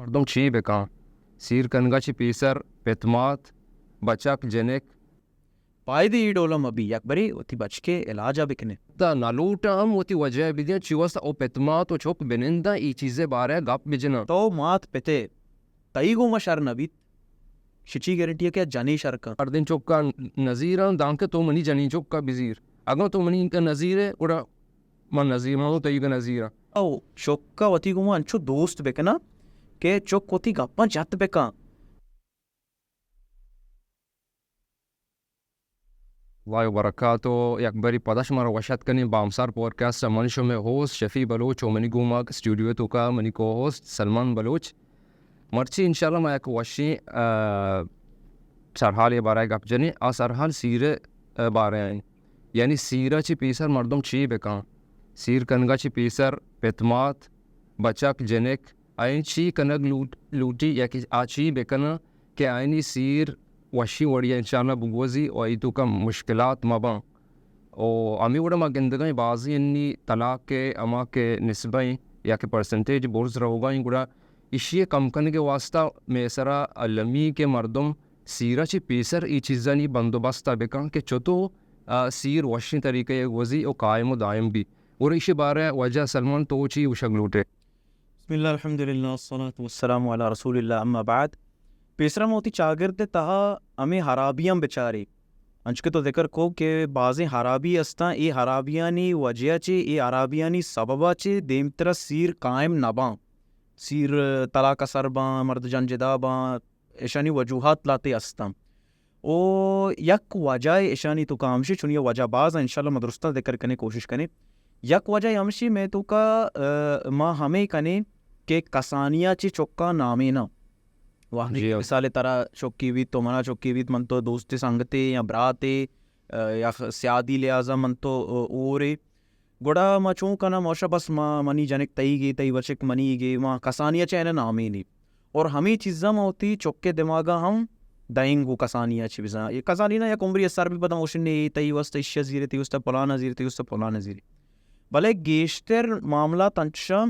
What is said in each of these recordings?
مردم چی بکن سیر کنگا چی پیسر پتمات بچک جنک پایدی ایڈولم ابھی یکبری وتی بچ کے علاجہ بکنے دا نالوٹا ہم وتی وجہ بدین چی وستا او پتمات و چوک بنندا ای چیزیں بارے گپ بجنا تو مات پتے تئیگو ما شر نبیت شچی گارنٹی ہے کہ جانی شر کا اردن چوکا نظیران دانکہ تو منی جنی چوکا بزیر اگر تو منی کا نظیر ہے اڑا من نظیر ہوں تو یہ نظیر او چوکا وتی گو انچو دوست بکنا کہ چوک وتی گپا جت بکا اللہ وبرکاتہ یک بری پدش مرا وشت کنی بامسار پودکاسٹ منشو میں ہوسٹ شفیع بلوچ و منی گوما اسٹوڈیو تو کا منی کو ہوسٹ سلمان بلوچ مرچی انشاءاللہ میں ایک وشی سرحال بارے گپ جنی آ سرحال سیر بارے ہیں یعنی سیرہ چی پیسر مردم چی بکن سیر کنگا چی پیسر پتمات بچک جنک این چی کنگ لوٹی یا کہ آ چی بکن کہ آئینی سیر وشی وڑیا انشاءاللہ بگوزی و ایتو کا مشکلات مباں او امی وڑا ما گندگاں بازی انی طلاق کے اما کے نسبیں یا کہ پرسنٹیج بورز رہوگاں گڑا اشی کم کن کے واسطہ میسرا لمی کے مردم سیرہ چی پیسر ای چیزاں نی بندوبستہ بکن کہ چطو سیر وشی طریقے وزی او قائم و دائم بھی اور اشی بارے وجہ سلمان تو چی وشگلوٹے بسم اللہ الحمدللہ والصلاة والسلام علی رسول اللہ اما بعد پیسرا موتی چاگرد تہا ہمیں حرابیاں بچاری انچ کے تو ذکر کو کہ بعض حرابی استا ای حرابیانی وجہ چی ای حرابیانی سببا چی دیم طرح سیر قائم نباں سیر طلاق سر باں مرد جان جدا باں ایشانی وجوہات لاتے استا او یک وجہ ایشانی تو کا ہمشی چنی وجہ باز انشاءاللہ مدرستہ ذکر کرنے کوشش کرنے یک وجہ ہمشی میں تو کا ما ہمیں کنے کہ کسانیہ چی چکا نامینا واہنی مثال طرح چوکی ویت تو منا چوکی ویت من تو دوستی سنگتے یا براتے یا سیادی لحاظہ من تو اورے گوڑا ما چون کنا موشا بس ما منی جنک تئی گی تئی وچک منی گی ما کسانیہ چینا نامی نہیں اور ہمیں چیزاں ما ہوتی چوکے دماغا ہم دائیں گو کسانیہ چی بزا یہ کسانیہ یا کمبری سر بھی پتا موشن تئی وست اشیا زیرے تی وست پلانا زیرے تی وست پلانا زیرے بلے گیشتر معاملہ تنچا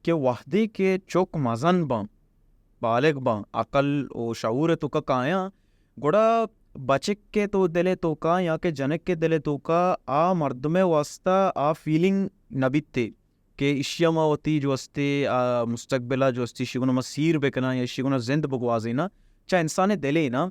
کہ وحدی کے چوک مزن باں بالغ باں عقل و شعور تو کا کایا گوڑا بچک کے تو دلے تو کا یا کہ جنک کے دلے تو کا آ مردم واسطہ آ فیلنگ نبیتے کہ اشیا ما ہوتی جو استے مستقبلہ جو استی شگونا مسیر بکنا یا شگونا زند بگوازینا چاہ انسان دلے نا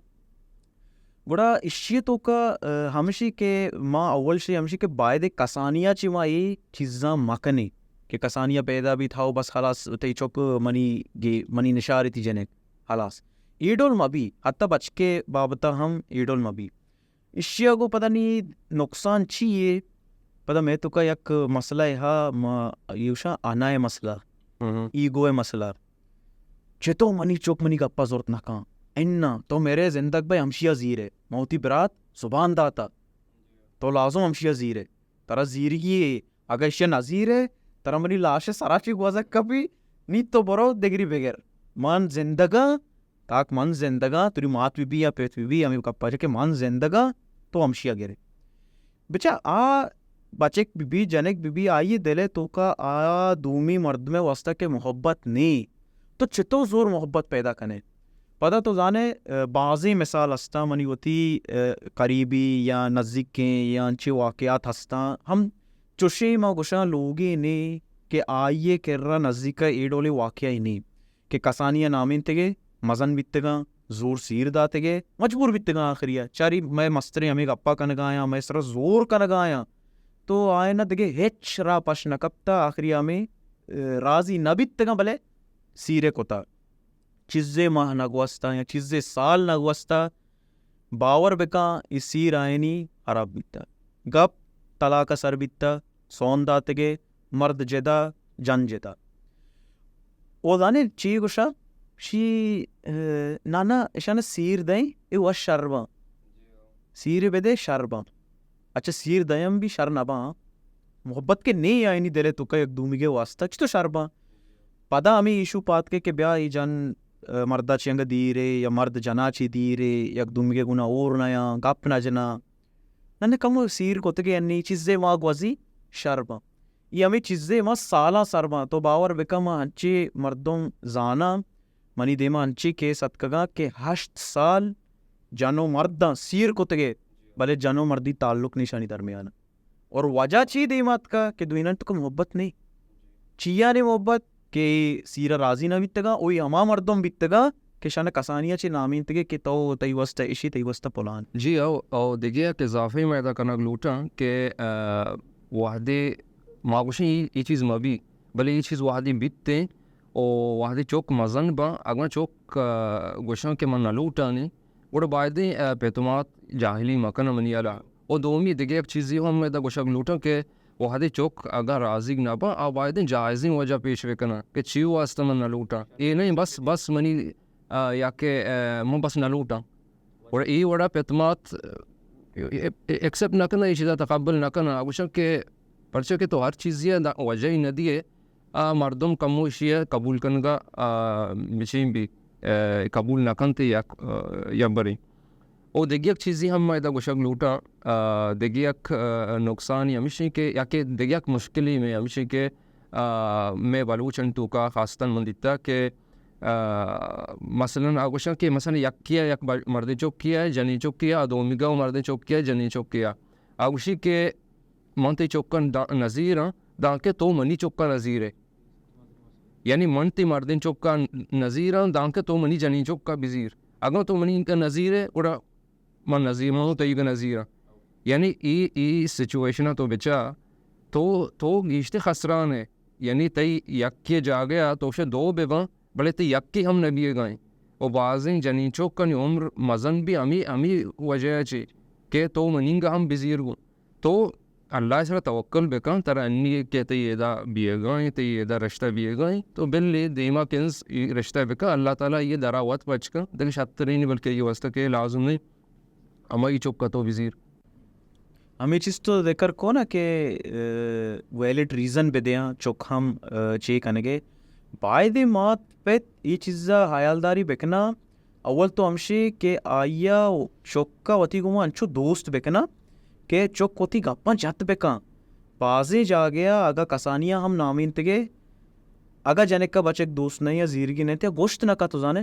گوڑا اشیا تو کا ہمشی کے ما اول شی ہمشی کے باید کسانیہ چی ما یہ چیزاں مکنے کہ کسانیہ پیدا بھی تھاو بس خلاص تی چوک منی نشاری تھی جنک خلاص ایڈول مبی حتی بچ کے بابتا ہم ایڈول مبی اشیا کو پتہ نہیں نقصان چی ہے پتہ میں تو کا یک مسئلہ ہے یوشا آنائے مسئلہ ایگو مسئلہ چھتو منی چوک منی گپا زورت نکان اننا تو میرے زندگ بھائی ہمشیا زیر ہے موتی برات زبان داتا تو لازم ہمشیا زیر ہے ترہ زیرگی ہے اگر اشیا نظیر ہے ترہ منی لاش سراچی گوازا کبھی نیت تو برو دگری بغیر من زندگا تاک من زندگا تری مات بی یا پیت بی ہمیں کپا کہ من زندگا تو ہمشیا گرے بچا آ بچک بی جنک بی آئیے دلے تو کا آ دومی مرد میں واسطہ کے محبت نہیں تو چتو زور محبت پیدا کنے پتہ تو جانے بعضی مثال ہستا منی ہوتی قریبی یا نزدیکیں یا انچے واقعات ہستا ہم چوشے ما گوشا لوگی نے کہ آئیے کر رہا نزدیکا ایڈولے واقعہ ہی نہیں کہ کسانیہ نامین تگے مزن بیتگا زور سیر داتے گے مجبور بیتگا آخریہ چاری میں مسترے ہمیں گپا کنگایا میں سر زور کنگایا تو آئے نا دگے ہیچ را پش نکبتا آخریہ ہمیں راضی نہ بیتگا بلے سیرے کتا چیزے ماہ نگوستا یا چیزے سال نگوستا باور بکا اس سیر آئینی عرب بیتا گپ طلاق سر بیتا سون داتے گے مرد جدا جن جدا او دانے چی گوشا شی نانا اشانا سیر دائیں اے وہ شرباں سیر بدے شرباں اچھا سیر دائم بھی شر نباں محبت کے نہیں آئینی دلے تو کا یک دومی کے واسطہ چی تو شرباں پدا ہمیں ایشو پات کے بیا ای جن مردہ چینگ دیرے یا مرد جنا چی دیرے یک دومی کے گناہ اور نیا گپ نہ جنا ننے کم سیر کو تگے انی چیزے ماں گوزی شرباں یہ ہمیں چیزیں ماں سالہ سرباں تو باور بکم ہنچے مردم زانا منی دیما انچی کے صدقگا کہ 8 سال جانو مرداں سیر کو تگے بلے جانو مردی تعلق نشانی درمیان اور وجہ چی دیمات کا کہ دوینن تو محبت نہیں چیا نے محبت کہ سیرہ راضی نہ بیتگا اوئی اما مردم بیتگا کہ شانہ کسانیہ چی نامین تگے کہ تو تی وسط اشی تی وسط پلان جی او دیگه که اضافه میده کنه لوٹا که وحده ما گوشن این چیز ما بی بله این چیز وحده بیته و وحده چوک مزن با اگر چوک گوشن که من نلوٹانی وڑا باید پیتومات جاہلی مکن منی علا و دومی دیگه یک چیزی هم میده گوشن لوٹا که وحده چوک اگر راضی نہ با آباید جائزی وجہ پیش بکنه که چی واسطه من نلوٹا یہ نہیں بس منی یا کہ من بس نلوٹا اور ای وڑا پیتمات ایکسپٹ نہ کرنا یہ چیزیں تقبل نہ کرنا اگوشن کہ پرچہ کہ تو ہر چیز یہ وجہ ہی نہ دیے مردم کموش یہ قبول کنگا مشین بھی قبول نہ کنتے یا بری او دیگی ایک چیزی ہم ایدا گوشک لوٹا دیگی ایک نقصان یہ ہمیشہ کہ یا کہ دیگی ایک مشکلی میں ہمیشہ کہ میں بلوچن تو کا خاصتاً من دیتا کہ مثلا آگوشن کہ مثلا یک کیا یک مرد چوک کیا جنی چوک کیا دومیگا و مرد چوک کیا جنی چوک کیا آگوشی کہ منتی چوکن نظیر دا کہ تو منی چوکا نظیر ہے یعنی منتی مردین چوکا نظیر دا کہ تو منی جنی چوکا بزیر اگر تو منی کا نظیر ہے اڑا من نظیر منو تو یہ نظیر یعنی ای سچویشن تو بچا تو گیشتے خسران ہے یعنی تی یک کے جا گیا تو اسے دو بے بلے تی یک کی ہم نبی گائیں اور بعضیں جنین چوکن عمر مزن بھی امی وجہ چی کہ تو منینگا ہم بزیر گو تو اللہ سر توکل بکن تر انی کہ تی ایدہ بیے گائیں تی ایدہ رشتہ بیے گائیں تو بلی دیما کنز رشتہ بکا اللہ تعالیٰ یہ دراوت پچ کر دل شترین بلکہ یہ وسط کے لازم نہیں اما یہ چوکا تو بزیر ہمیں چیز تو ذکر کو نا کہ ویلڈ ریزن بے دیاں چوک ہم چے کنگے باید مات پہ یہ چیزا حیالداری بکنا اول تو ہمشی کہ آیا چوکا وطی گما انچو دوست بکنا کہ چوک وطی گپا جت بکا بازے جا گیا اگا کسانیاں ہم نامین تگے اگا جنک کا بچک دوست نہیں یا زیرگی نہیں تیا گوشت نہ کا تو جانے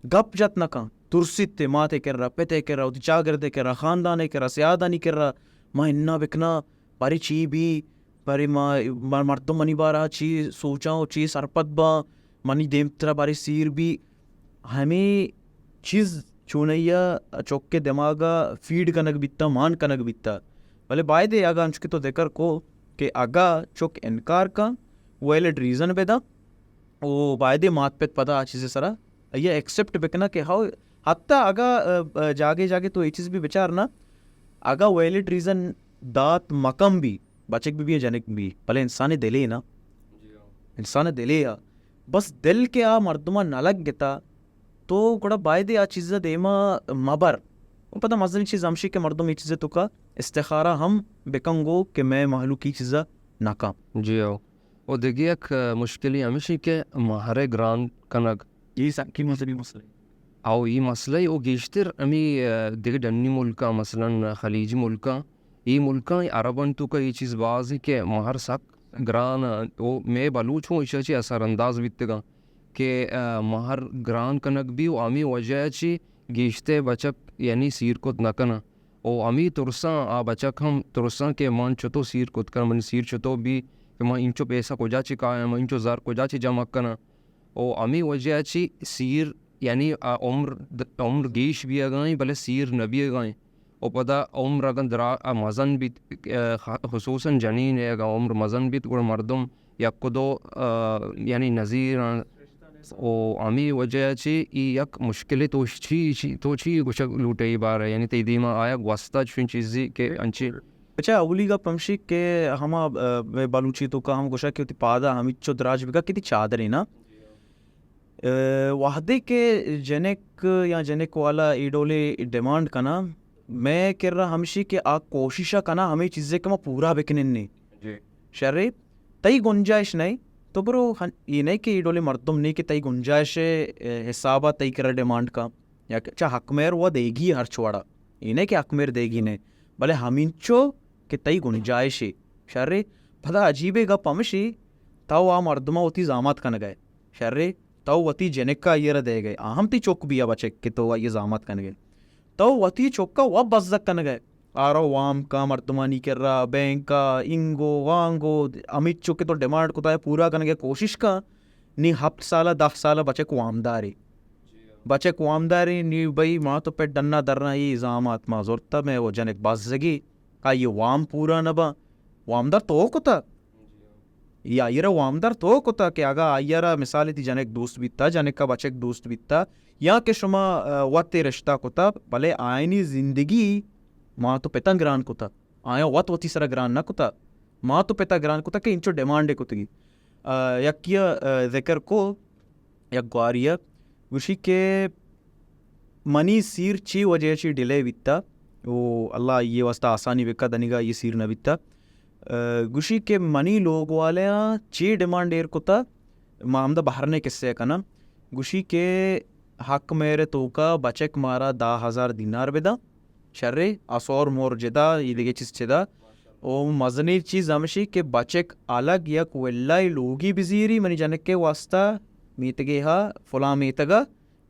گپ جت نہ کا ترسیت تے ماتے کر رہا پیتے کر رہا چاگردے کر رہا خاندانے کر رہا سیادانی کر رہا ماں اننا بکنا پاری چی بھی پاری ماں مردم منی بارا چی سوچاؤں چی سرپت با منی دیمترا باری سیر بھی ہمیں چیز چونیا چوک کے دماغا فیڈ کنک بیتا مان کنک بیتا بلے بائی دے آگا انچ کے تو دیکر کو کہ آگا چوک انکار کا ویلڈ ریزن پہ دا وہ بائی دے مات پہ پتا چیزیں سرا یہ ایکسپٹ بکنا کہ ہاؤ حتی آگا جاگے تو یہ چیز بھی بچارنا آگا ویلڈ ریزن دات مکم بھی بچک بھی جنک بھی بلے انسان دلے نا انسان دلے بس دل کے مردمہ نلگ گتا تو گوڑا بائی دے چیزا دیما مبر پتہ مزدنی چیز ہمشی کے مردم یہ چیزیں تو کا استخارہ ہم بکنگو کہ میں محلو کی چیزا ناکام جی او دیگی ایک مشکلی ہمیشہ کہ مہارے گران کنگ یہ سنکی مذہبی مسئلہ او یہ مسئلہ او گیشتر امی دیگه ڈنی ملکا مثلا خلیجی ملکا یہ ملکا عربن تو کا یہ چیز باز ہے کہ مہر سک گران او میں بلوچ ہوں اشیا چی اثر انداز بیتگا کہ مہر گران کنک بھی او امی وجہ چی گیشتے بچک یعنی سیر کت نکنا او امی ترساں بچک ہم ترساں کہ من چتو سیر کت کنا من سیر چتو بھی کہ من انچو پیسہ کو جا چی کایا من انچو زار کو جا چی جمع کنا او امی وجہ چی سیر یعنی عمر گیش بھی اگائیں بلے سیر نبی اگائیں او پدا عمر اگر درا مزن بھی خصوصاً جنین ہے اگر عمر مزن بھی تو مردم یا کدو یعنی نظیر او امی وجہ چی یک مشکلی تو چی گوشک لوٹے بار ہے یعنی تیدیما آیا گوستا چون چیزی کہ انچی اچھا اولی کا پمشی کہ ہما بلوچی تو کا ہم گوشا کہ پادا ہمی چو دراج بگا کتی چادر نا وحدے کے جنک یا جنک والا ایڈولے ڈیمانڈ کنا میں کر رہا ہمشی کہ آ کوششہ کنا ہمیں چیزیں کما پورا بکنن نہیں شرے تئی گنجائش نہیں تو برو یہ نہیں کہ ایڈولے مردم نہیں کہ تئی گنجائش حسابہ تئی کر ڈیمانڈ کا یا اچھا حق میر وہ دے گی ہر چھوڑا یہ نہیں کہ حق میر دے گی نہیں بلے ہمین چو کہ تئی گنجائش شرے پھدا عجیبے گا پمشی تاو مردمہ ہوتی زامات کنا گئے شرے تو وتی جنکا یہ دے گئے ہم تی چوک بیا بچے کہ تو یہ زامت کن گئے تو وتی چوکا وہ بزک کن گئے آرو وام کا مردمانی کر رہا بینک کا انگو وانگو امت چوکے تو ڈیمانڈ کو پورا کن گئے کوشش کا نی 7 سالہ 10 سالہ بچے کو آمداری بچے کو آمداری نی بھائی ماں تو پہ ڈنا درنا یہ زامات ماں زورتا میں وہ جنک بازگی کا یہ وام پورا نبا وامدار تو کتا یا آئیرہ وامدار تو کتا کہ آگا آئیرہ مثالی تی جنک دوست بیتا جنک کا بچک دوست بیتا یا کہ شما وقت رشتہ کتا بلے آئینی زندگی ماں تو پتا گران کتا آیا وقت وطی سرا گران نہ کتا ماں تو پتا گران کتا کہ انچو ڈیمانڈے کتگی یک یہ ذکر کو یک گواریا گوشی کہ منی سیر چی وجہ چی ڈیلے بیتا وہ اللہ یہ واسطہ آسانی بکا دنگا یہ سیر نہ بیتا گوشی کہ منی لوگ والے چی ڈیمانڈ ایر کتا مامدہ بہرنے کسے کنا گوشی کہ حق میرے تو کا بچک مارا 10,000 دینار بیدا شرے آسور مور جدا یہ دیگے چیز چدا او مزنی چیز ہمشی کہ بچک الگ یک ویلائی لوگی بزیری منی جنک کے واسطہ میتگے ہا فلاں میتگا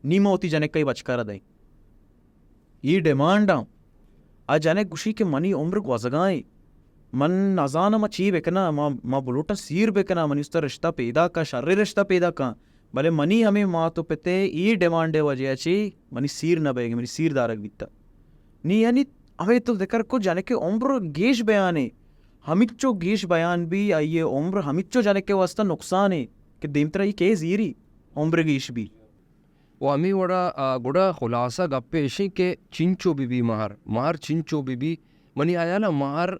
نیمہ ہوتی جنک کئی بچ کر دیں یہ ڈیمانڈ آؤں آ جنک گوشی کہ منی عمر گوزگائیں من نزانا ما چی بکنا ما بلوٹا سیر بکنا منی اس تا رشتہ پیدا کا شر رشتہ پیدا کا بلے منی ہمیں ماں تو پتے یہ ڈیمانڈے وجہ چی منی سیر نہ بے گی منی سیر دارک بیتا نی یعنی ہمیں تو ذکر کو جانے کے عمر گیش بیانے ہمچو گیش بیان بھی آئیے عمر ہمچو جانے کے واسطہ نقصان ہے کہ دیمترا یہ کہ زیری عمر گیش بھی وہ ہمیں وڑا گوڑا خلاصہ گپیشی کہ چنچو بی بی مہر چنچو بی بی منی آیا نا مہر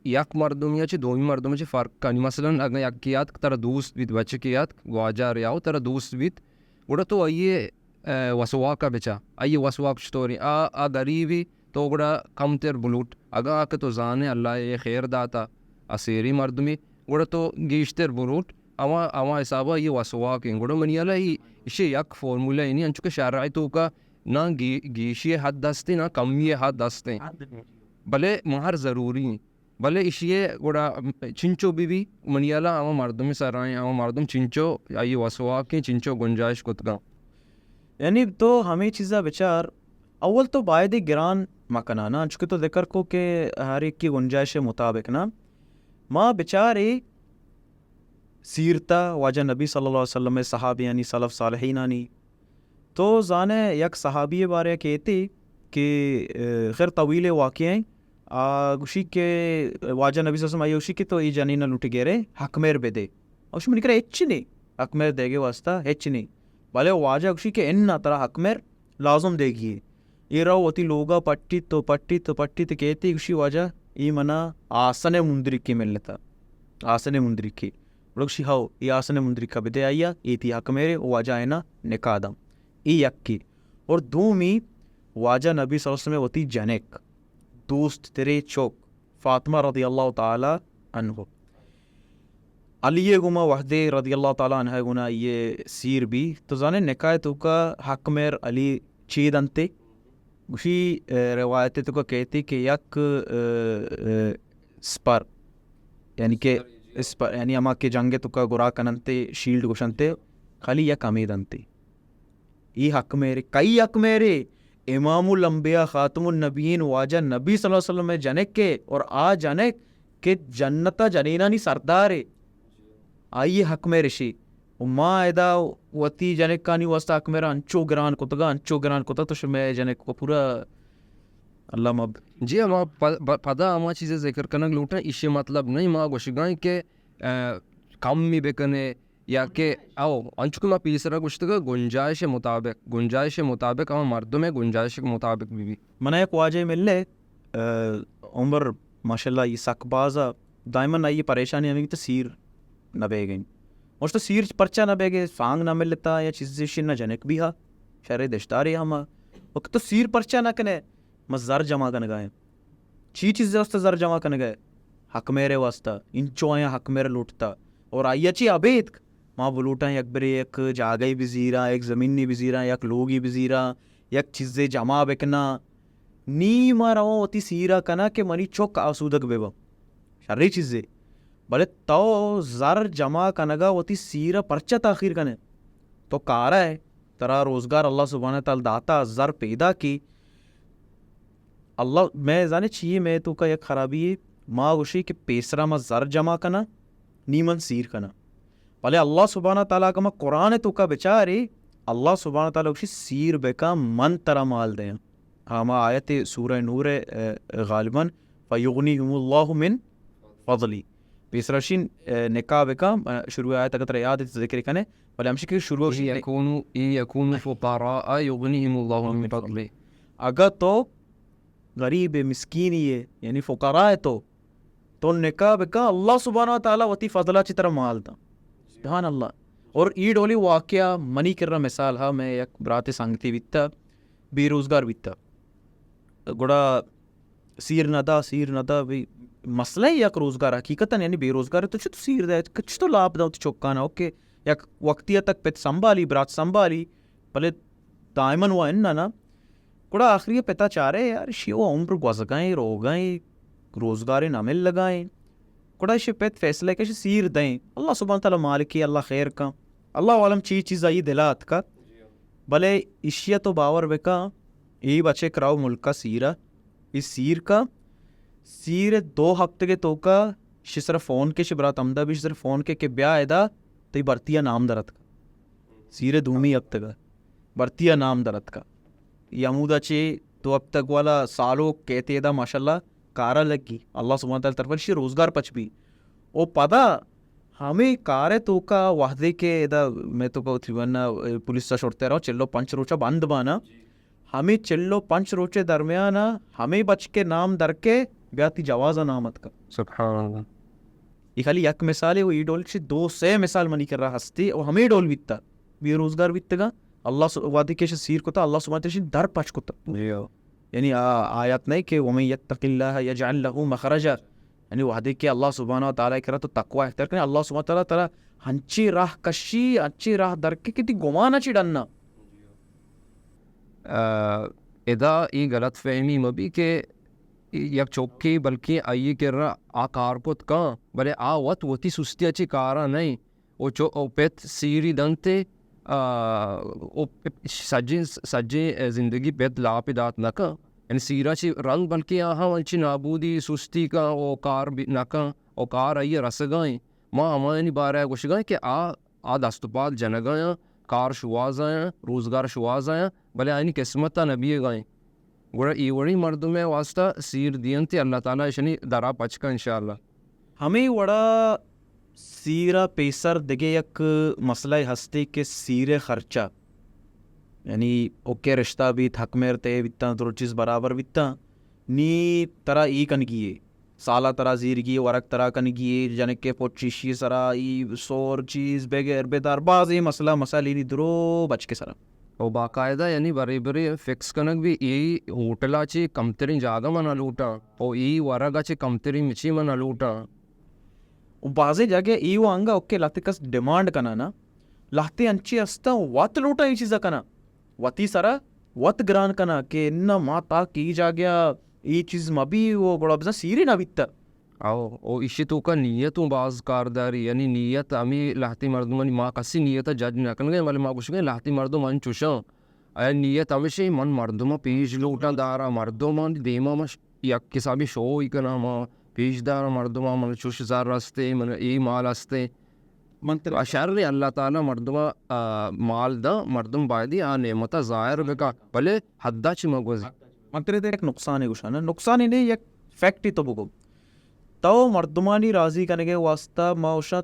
یک مردم یا چی دومی مردم چی فرق کنی مثلا اگر یکیات ترا دوست بیت بچے کیات گواجہ ریاو ترا دوست بیت گوڑا تو آئیے وسواکا بچا آئیے وسواک شتوری آ غریبی تو گوڑا کم تر بلوٹ اگا آکے تو زانے اللہ یہ خیر داتا اسیری مردمی گوڑا تو گیشتر بلوٹ اما حسابا یہ وسواک ہیں گوڑا منی اللہ اسے یک فارمولا ہی نہیں انچو کہ شرعی تو کا نہ گیشی حد دستے نہ کمی حد دستے بلے مہر ضروری ہیں بلے اشیے گوڑا چنچو بھی منیالا اما مردم سرائیں اما مردم چنچو آئی وسواک چنچو گنجائش کتگا یعنی تو ہمیں چیزا بچار اول تو باید گران مکنانا نا چونکہ تو ذکر کو کہ ہر ایک کی گنجائش مطابق نا ماں بچارے سیرتا واجہ نبی صلی اللہ علیہ وسلم صحابی یعنی صلف صالحینانی تو زانے یک صحابی بارے کہتے کہ خیر طویل واقعیں گوشی کے واجہ نبی صلی اللہ علیہ وسلم آئی گوشی کہ تو ای جنینہ لوٹ گیرے حق میر بے دے اوشی منی کرے ہچ نہیں حق میر دے گے واسطہ ہچ نہیں بلے واجہ گوشی کہ ان ترا حق میر لازم دے گی یہ رو وتی لوگا پٹی تو کہتی گوشی واجہ ای منا آسن مندرکی ملتا آسن مندرکی گوشی ہاو ای آسن مندرکا بے دے آئیا ای تی حق میرے واجہ اینا نکاح دم ای یک کی اور دومی واجہ نبی صلی اللہ علیہ وسلم وتی جنک دوست تیرے چوک فاطمہ رضی اللہ تعالی عنہ علی گما وحدے رضی اللہ تعالی عنہ گنا یہ سیر بھی تو زانے نکاح تو کا حق میر علی چید انتے گوشی روایت تو کا کہتی کہ یک سپر یعنی کہ سپر یعنی اما کے جنگے تو کا گرا کننتے شیلڈ گوشنتے خالی یک امید انتے یہ حق میرے کئی حق میرے امام الانبیاء خاتم النبیین واجہ نبی صلی اللہ علیہ وسلم جنک کے اور آ جنک کہ جنتا جنینانی سردار ہے آئیے حق میرے شی ماں ایدا وتی جنک کانی واسطہ حق میرا انچو گران کتا تو میں جنک کو پورا اللہ مب جی اما پدا اما چیزیں ذکر کنگ لوٹا اسے مطلب نہیں ماں گوشگائیں کہ کم می بکنے یا کہ او انچکو ما پیسرا گشتگا گنجائش مطابق اما مردم گنجائش کے مطابق بھی منہ ایک واجہ ملے عمر ماشاءاللہ یہ سک بازا دائما یہ پریشانی ہمیں تو سیر نہ بے گئیں اور تو سیر پرچہ نہ بے گئے فانگ نہ ملتا یا چیزیں نہ جنک بھی ہا شرع دشتاری ہما وقت تو سیر پرچہ نہ کنے ما زر جمع کن گئے چیزیں واسطہ زر جمع کن گئے حق میرے واسطہ انچو آیا حق میرے لوٹتا اور آیا چی عبید ماں بلوٹا یک برے یک جاگئی بزیرا یک زمینی بزیرا یک لوگی بزیرا یک چیزیں جمع بکنا نی ما رو وتی سیرا کنا کہ منی چوک آسودک بے با شرعی چیزیں بلے تو زر جمع کنگا وتی سیرا پرچہ تاخیر کنے تو کارا ہے ترا روزگار اللہ سبحانہ تعالی داتا زر پیدا کی اللہ میں زانے چیئے میں تو کا یک خرابی ہے ما گوشی کہ پیسرا ما زر جمع کنا نیمن سیر کنا بھلے اللہ سبحانہ تعالیٰ کا ما قرآن تو کا بچارے اللہ سبحانہ تعالیٰ گوشی سیر بکا من ترا مال دیں ہما آیت سورہ نور غالباً فیغنیہم اللہ من فضلی پیسرشین نکاح بکا شروع آیت اگر ترا یاد ہے ذکر کنے بھلے ہمشی کہ شروع یکونو فقراء یغنیہم اللہ من فضلہ اگر تو غریب مسکین ہی ہے یعنی فقراء ہے تو نکاح بکا اللہ سبحانہ تعالیٰ وتی فضلہ چی طرح مال دا سبحان اللہ. اور ای ڈولی واقعہ منی کر رہا مثال ہاں میں یک برات سنگتی بیتا بے روزگار بیتا گوڑا سیر ندا بھی مسئلہ ہے یک روزگار حقیقتاً یعنی بے روزگار ہے تو چھو سیر دے کچھ تو لاپ دا چوکانا اوکے یک وقتیہ تک پیت سنبھالی برات سنبھالی پہلے دائمن ہوا اننا نا گوڑا آخری پتا چاہ رہے یار شیو عمر گوزگائیں روگائیں روزگاریں نامل لگائیں گوڑا شی پیت فیصلہ ہے کہ سیر دیں اللہ سبحانہ تعالیٰ مالکی اللہ خیر کا اللہ عالم چیز آئی دلات کا بھلے اشیا تو باور بکا ای بچے کراؤ ملکہ سیرہ اس سیر کا سیر 2 ہفتے کے تو کا شی صرف فون کے شبرات امدہ بھی صرف فون کے بیاہ ایدہ تی برتیا نام درت کا سیر 2 ہفتے کا برتیا نام درت کا یمودہ چے 2 ہفتے والا سالوں کہتے دا ماشاءاللہ کارا لگی اللہ سبحانہ تعالی طرف شی روزگار پچ بھی او پدا ہمیں کارے تو کا وحدے کے ادا میں تو کہو تھی ورنہ پولیس سے چھوڑتے رہو چلو 5 روچہ بند بانا ہمیں چلو 5 روچے درمیانا ہمیں بچ کے نام در کے بیاتی جوازہ نامت کا سبحان اللہ. یہ خالی یک مثال ہے وہ ای ڈول چھ 2 سے مثال منی کر رہا ہستی اور ہمیں ڈول بیتا بے روزگار بیتا گا اللہ وعدے کے سیر کو تا اللہ سبحانہ تعالی در پچ کو تا یعنی آیات نہیں کہ وَمَن يَتَّقِ اللَّهَ يَجْعَلْ لَهُ مَخْرَجًا یعنی وعدے کہ اللہ سبحانہ تعالیٰ کرا تو تقوی اختیار کریں اللہ سبحانہ تعالیٰ ہنچی راہ کشی ہنچی راہ در کے کتی گمانا چی ڈننا ادا ای غلط فہمی مبی کہ یک چوکی بلکہ آئی کر رہا آ کارکت کان بلے آ وط وتی سستی اچھی کارا نہیں او پیت سیری دنتے سجی زندگی پیت لاپی دات نکا یعنی سیرا چی رنگ بلکہ آہاں ونچی نابودی سستی کا او کار نکا او کار آئی رسگائیں ماں ہمانی بارہ گوشگائیں کہ آ دستپال جنگائیں کار شواز آئیں روزگار شواز آئیں بلے آئینی قسمتا نبی گائیں گوڑا ایوڑی مردم واسطہ سیر دین تی اللہ تعالیٰ شنی درا پچکا انشاءاللہ. ہمیں وڑا سیرہ پیسر دگے یک مسئلہ ہستے کہ سیر خرچہ یعنی اوکے رشتہ بھی تھک میرتے بیتا دو چیز برابر بیتا نی ترا ای کنگیے سالہ ترا زیرگی ورک ترا کنگیے جنکے پوچیشی سرا ای سور چیز بغیر بیدار بازی مسئلہ لی درو بچ کے سرا او باقاعدہ یعنی بری بری فکس کنک بھی ای ہوٹلا چی کمترین جاگہ منا لوٹا او ای ورگا چی کمترین مچی منا لوٹا بازی جگہ ای وہ آنگا اوکے لاتے کس ڈیمانڈ کنا نا لاتے انچی استا وات لوٹا ای چیزا کنا وتی سرا وات گران کنا کہ انہا ماں تا کی جا گیا ای چیز مبی وہ گوڑا بزا سیری نا بیتا او اسی تو کا نیتوں باز کارداری یعنی نیت امی لاہتی مردمانی ماں کسی نیت جج نکن گئے ولی ماں کچھ گئے لاہتی مردم ان چوشاں آیا نیت ہمیشہ من مردم پیش لوٹا دارا مردم دیما مش یک کسابی شو ہی کنا ماں پیش دارا مردم من چوش زار رستے من ای مال استے اشار اللہ تعالیٰ مردم مال دا مردم بایدی آ نعمت ظاہر بکا بلے حدہ چی مگوزی منترے دے ایک نقصان ہے گوشانا نقصان ہی نہیں یک فیکٹی تو بگو تو مردمانی راضی کرنے کے واسطہ معاشا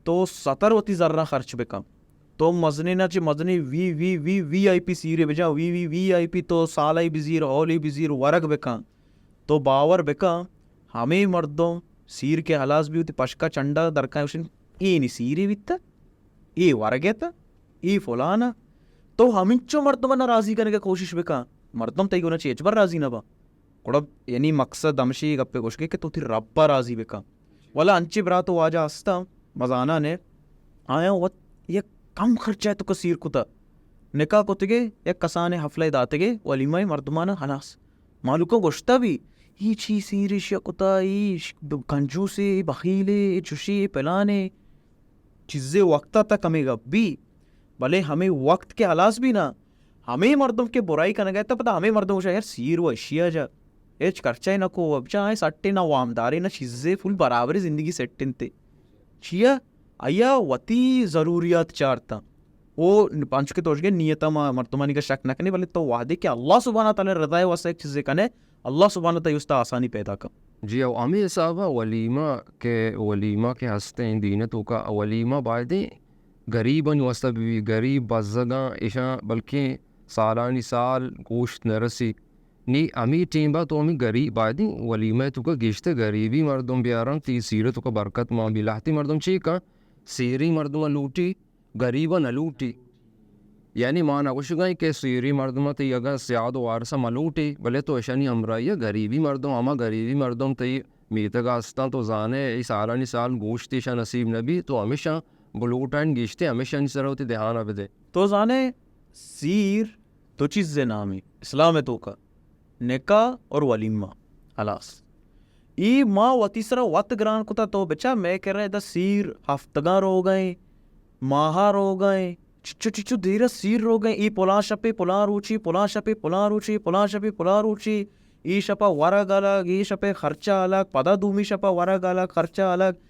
تو 70 ہوتی ذرہ خرچ بکا تو مزنی نا چی مزنی وی آئی پی سیرے بجا وی آئی پی تو سالائی بزیر اولی بزیر ورگ بکا تو باور بکا ہمیں مردوں سیر کے حلاس بھی ہوتی پشکا چنڈا درکائیں وشن ای نی سیری بیتا ای ورگیتا ای فلانا تو ہمیں چو مردمانا راضی کرنے کے کوشش بکا مردم تایی گونا چی اچبر راضی نبا کوڑا یعنی مقصد ہمشی گپے گوش کے کہ تو تھی ربا راضی بکا والا انچی برا تو واجہ ہستا مزانا نے آیا وقت یہ کم خرچہ ہے تو کسیر کتا نکاح کو تگے یک کسانے حفلہ داتے گے ولیمہ مردمانا حلاس مالکوں گوشتا بھی یہ چی سیری شیا کتا یہ کنجوسی بخیلے چوشی پلانے چیزیں وقتا تک ہمیں گا بھی بھلے ہمیں وقت کے حالات بھی نہ ہمیں مردم کے برائی کرنے گئے تو پتا ہمیں مردم کو یار سیر و اشیا جا ایچ کرچا نہ کو اب چاہے سٹے نہ وامدارے نہ چیزیں فل برابر زندگی سیٹن تے چیا آیا وتی ضروریات چارتا وہ پانچ کے توش گئے نیتا مردمانی کا شک نہ کرنے والے تو وعدے کہ اللہ سبحانہ تعالی رضا ہے واسطے ایک چیزیں کنے اللہ سبحانہ تعالی اس تا آسانی پیدا کر. جی او امی صاحبہ ولیمہ کے ہستے ہیں دینتوں کا ولیمہ بائدیں غریباً واسطہ بھی غریب بزگاں ایشاں بلکہ سالانی سال گوشت نرسی نی امی ٹیمبا تو امی غریب بائدیں ولیمہ تو کا گشتے غریبی مردم بیارن تی سیرت کا برکت ماں بھی لاہتی مردم چیکا سیری مردم لوٹی غریبا نہ لوٹی یعنی ماں نگوش گئی کہ سیری مردم تی اگر سیاد وارسا ملوٹی بلے تو ایشانی امرائی غریبی مردم اما غریبی مردم تی میتگا استان تو زانے ای سالانی سال گوشتی شاہ نصیب نبی تو ہمیشہ بلوٹائن گیشتے ہمیشہ ان سر ہوتی دہانہ بدے تو زانے سیر دو چیز نامی اسلام تو کا نکاح اور ولیمہ خلاص ای ماں و تیسرا وقت گران کتا تو بچا میں کہہ رہے دا سیر ہفتگاں رو گئے ماہا رو گئے چچو دیرہ سیر رو گئے ای پلا شپے پلا روچی پلا شپے پلا روچی پلا شپے پلا روچی ای شپا ورگ الگ ای شپے خرچہ الگ پدا دومی شپا ورگ الگ خرچہ الگ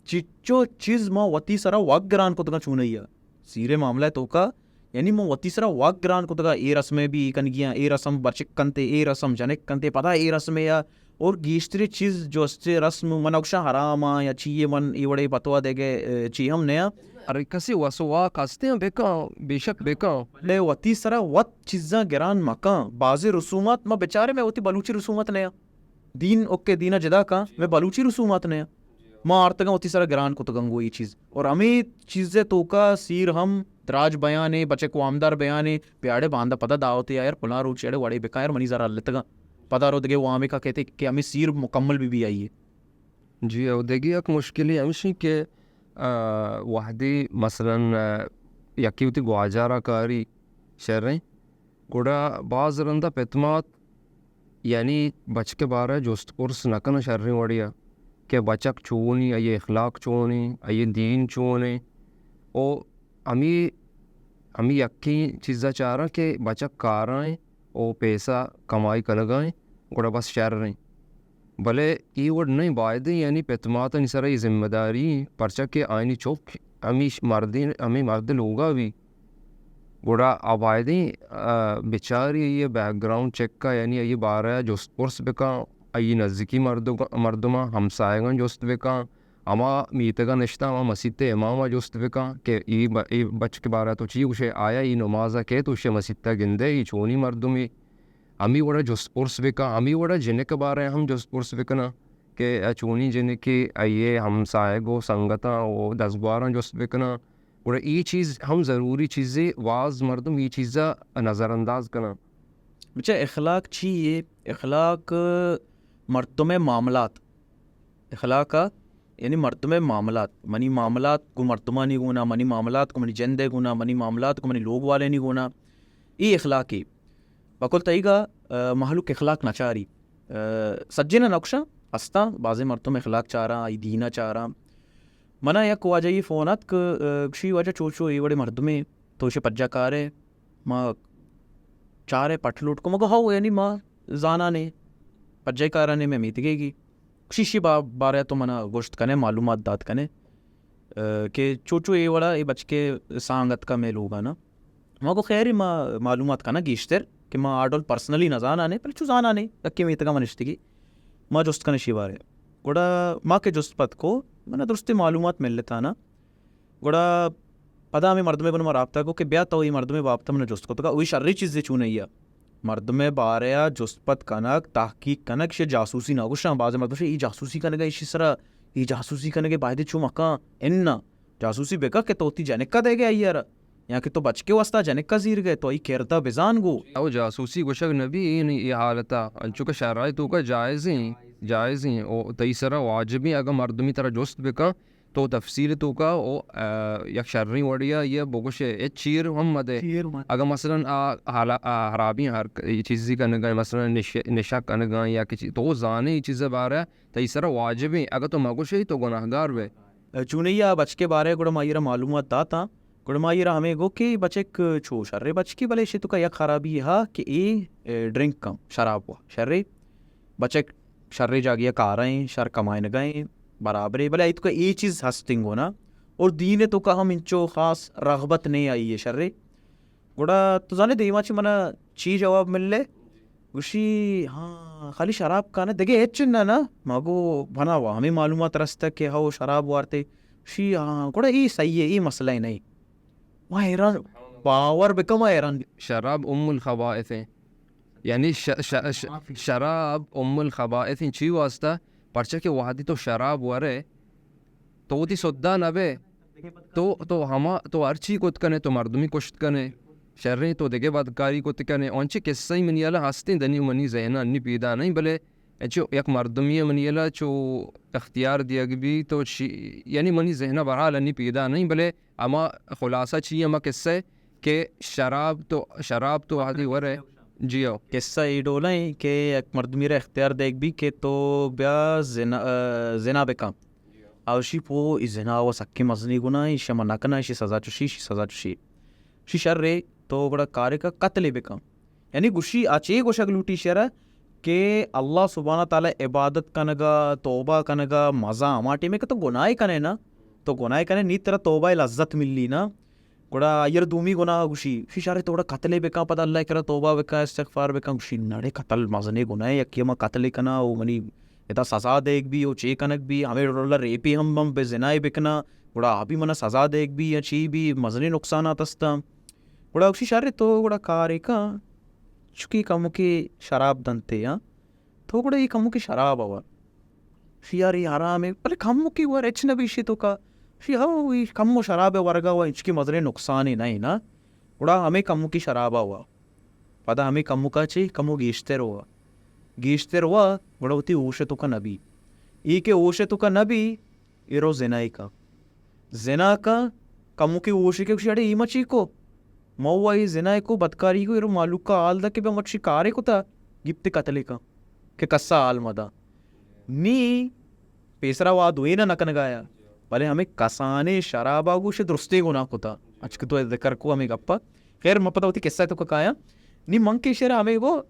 چچو چیز ماں و تیسرا وقت گران کتا چونیا سیرے معاملہ تو کا یعنی مو تیسرا واق گران کو تگا اے رسمیں بھی کن گیا اے رسم برچک کنتے اے رسم جنک کنتے پتا اے رسمیں یا اور گیشتری چیز جو اسے رسم منوکشا حراما یا چیئے من ایوڑے پتوا دے گے چی ہم نیا ارے کسی وسواق ہستے ہیں بیکاں بے شک بیکاں لے و تیسرا وقت چیزاں گران مکان بعض رسومات میں بیچارے میں ہوتی بلوچی رسومات نیا دین اوکے دینہ جدا کا میں بلوچی رسومات نیا ماں آرتگاں ہوتی سارا گران کو تگنگو یہ چیز اور ہمیں چیزیں تو کا سیر ہم دراج بیانے بچے کو آمدار بیانے پیاڑے باندھا پتہ داوتے یار پلا رو چیڑے وڑے بکا یار منی ذرا لتگا پتہ رو دگے وہ آمے کا کہتے کہ ہمیں سیر مکمل بھی آئی ہے. جی او دیگی ایک مشکلی ہمشی کہ وحدی مثلاً یکی ہوتی گواجارہ کاری شریں گوڑا بعض رندہ پتمات یعنی بچ کے بارے جوست پرس نکن شریں وڑیا کہ بچک چونی ای اخلاق چونی ای دین چونے او ہمیں یکی چیزا چاہ رہا کہ بچک کارائیں او پیسہ کمائی کنگائیں گوڑا بس شر رہیں بلے ای وڑ نہیں بائدیں یعنی پتماتا نسرہ ای ذمہ داری پرچہ کہ آئینی چوک ہمیں مرد لوگا بھی گوڑا آبائدیں بیچاری یہ بیک گراؤنڈ چیک کا یعنی یہ بارہ جوست پرس بکا ای نزدیکی مردمہ ہمسائیگان جوست بکا اما میتگا نشتا اما مسیط امامہ جوست بکا کہ ای بچ کے بارہ تو چی اسے آیا ای نمازہ کہ تو اسے مسیطہ گندے ای چونی مردمی ہمیں وڑا جوست پرس بکا ہمیں وڑا جنک بارہ ہم جوست پرس بکنا کہ چونی جنکی ای ہمسائیگو سنگتا او دسگواران جوست بکنا وڑا ای چیز ہم ضروری چیزیں واز مردم ای چیزا نظر انداز کنا بچہ اخلاق چیئے اخلاق مردم معاملات اخلاق یعنی مردم معاملات منی معاملات کو مردمہ نہیں گونا منی معاملات کو منی جندے گونا منی معاملات کو منی لوگ والے نہیں گونا ای اخلاقی بکل تایگا محلوک اخلاق نچاری سجنہ نقشہ ہستا بعض مردم اخلاق چاہ رہا ای دینہ چاہ رہا منا یک واجہ یہ فونات کشی واجہ چوچو ای وڑے مردمیں تو اسے پجا کارے ماں چارے پٹ لوٹ کو مگو ہاؤ یعنی ماں زانا نے پجے کارانے میں میتگے گی شیشی بارے تو منا گوشت کنے معلومات دات کنے کہ چوچو اے وڑا اے بچ کے سانگت کا میں لوگا نا ماں خیر ہی ماں معلومات کا نا گیشتر کہ ماں آڈول پرسنلی نہ زانا نے پہلے چو زانا نے لکی میتگا منشتگی ماں جوست کنے شی بارے گوڑا ماں کے جوست پت کو منا درستی معلومات مل لیتا نا گوڑا پدا ہمیں مردمے بنو رابطہ کو کہ بیا تو یہ مردمے بابتا من جوست کو تو وہی شرری چیزیں چونیا مردمے باریا جوست پت کنک تحقیق کنک شے جاسوسی نہ گوشاں بعض مردم شے ای جاسوسی کنگا ای سرا ای جاسوسی کنگے باہدے چو مکان اننا جاسوسی بکا کہ توتی جنکا دے گیا یار یہاں کہ تو بچ کے واسطہ جنکا زیر گئے تو ای کیرتا بزان گو او جاسوسی گوشک نبی یہ حالتا انچو کا شرائط تو کا جائز ہیں او تیسرا واجبی اگر مردمی طرح جوست بکا تو تفصیل تو کا او یک شرری وڑیا یہ بگوش ایچ چیر محمد ہے اگر مثلا حرابی ہر چیزی کرنے گئے مثلا نشا کرنے گئے یا کچھ تو زانے یہ چیزیں بارہ تیسرا واجبی اگر تو مگوش ہے تو گناہگار بے چونیا بچ کے بارے گوڑا مائیرہ معلومات داتا گڑمائیرہ ہمیں گو کہ بچک چھو شرے بچ کی بلے شتو کا یک خرابی ہا کہ اے ڈرنک کم شراب ہوا شرے بچک شرے جاگیا کارائیں شر کمائن گئیں برابرے بلے ایت کا ای چیز ہستنگ ہونا اور دین تو کا ہم انچو خاص رغبت نہیں آئی ہے شرے گوڑا تو جانے دیما چی منا چی جواب مل لے گوشی ہاں خالی شراب کانا دگے ہچن نا مگو بنا ہوا ہمیں معلومات رستا کہ ہاو شراب وارتے شی ہاں گوڑا ای صحیح ہے ای مسئلہ ہی نہیں وہاں حیران باور بکم حیران شراب الخبائث ہیں یعنی شراب الخبائث ہیں چی واسطہ پرچہ کہ وحدی تو شراب ورے تو وہ تی سدا نبے تو ہما تو ارچی کت کنے تو مردمی کشت کنے شرری تو دگے بدکاری کت کنے اونچے قصہی منیالا ہستیں دنی منی ذہنہ انی پیدا نہیں بلے چو یک مردمی منیالا چو اختیار دیگ بھی تو یعنی منی ذہنہ برحال انی پیدا نہیں بلے اما خلاصہ چی اما قصہ کہ شراب تو آدھی ورے جیو قصہ ای ڈولیں کہ ایک مردمی را اختیار دیکھ بھی کہ تو بیا زنا بکم اوشی پو ای زنا و سکی مزنی گنا ایشی منکنا ایشی سزا چوشی شی شر رے تو بڑا کارے کا قتل بکم یعنی گوشی آچے گوشک لوٹی شرہ کہ اللہ سبحانہ تعالی عبادت کنگا توبہ کنگا مزہ ہماٹی میں کہ تو گناہ کنے نا تو گناہ کنے نیت طرح توبہ لذت ملی نا گوڑا ایر دومی گناہ گوشی شی شارے تو بڑا قتل بکا پتہ اللہ کرا توبہ بکا استغفار بکا گوشی نڑے قتل مزنے گناہ یکیما قتل کنا او منی اتا سزا دیکھ بھی او چے کنک بھی ہمیں رولا ریپی ہم بے زنائی بکنا گوڑا آبی منا سزا دیکھ بھی یا چی بھی مزنے نقصانات استا گوڑا گوشی شارے تو گوڑا کارے کا چکی کمو کی شراب دنتے ہاں تو گوڑا یہ کمو کی شراب آور شی یاری حرام ہے پلے کمو کی ور اچ نبی شی تو کا شی ہاں کمو شراب ورگا ہوا انچ کی مزنے نقصان ہی نہیں نا گوڑا ہمیں کمو کی شراب ہوا پتہ ہمیں کمو کا چی کمو گیشتر ہوا گوڑا ہوتی اوشتو کا نبی ای کے اوشتو کا نبی ایرو زنائی کا زنا کا کمو کی اوشی کے شاڑے ای مچی کو موہ ای زنائی کو بدکاری کو ایرو معلوق کا آل دا کہ بے مچی کارے کو تا گپت قتلے کا کہ کسا آل مدا نی پیسرا وادوئی نا نکن گایا بلے ہمیں کسانے شرابا گوشے درستے گناہ کو تا اچھ تو ذکر کو ہمیں گپا خیر مپتا ہوتی کسا تو کایا نی منگ کے شرح ہمیں وہ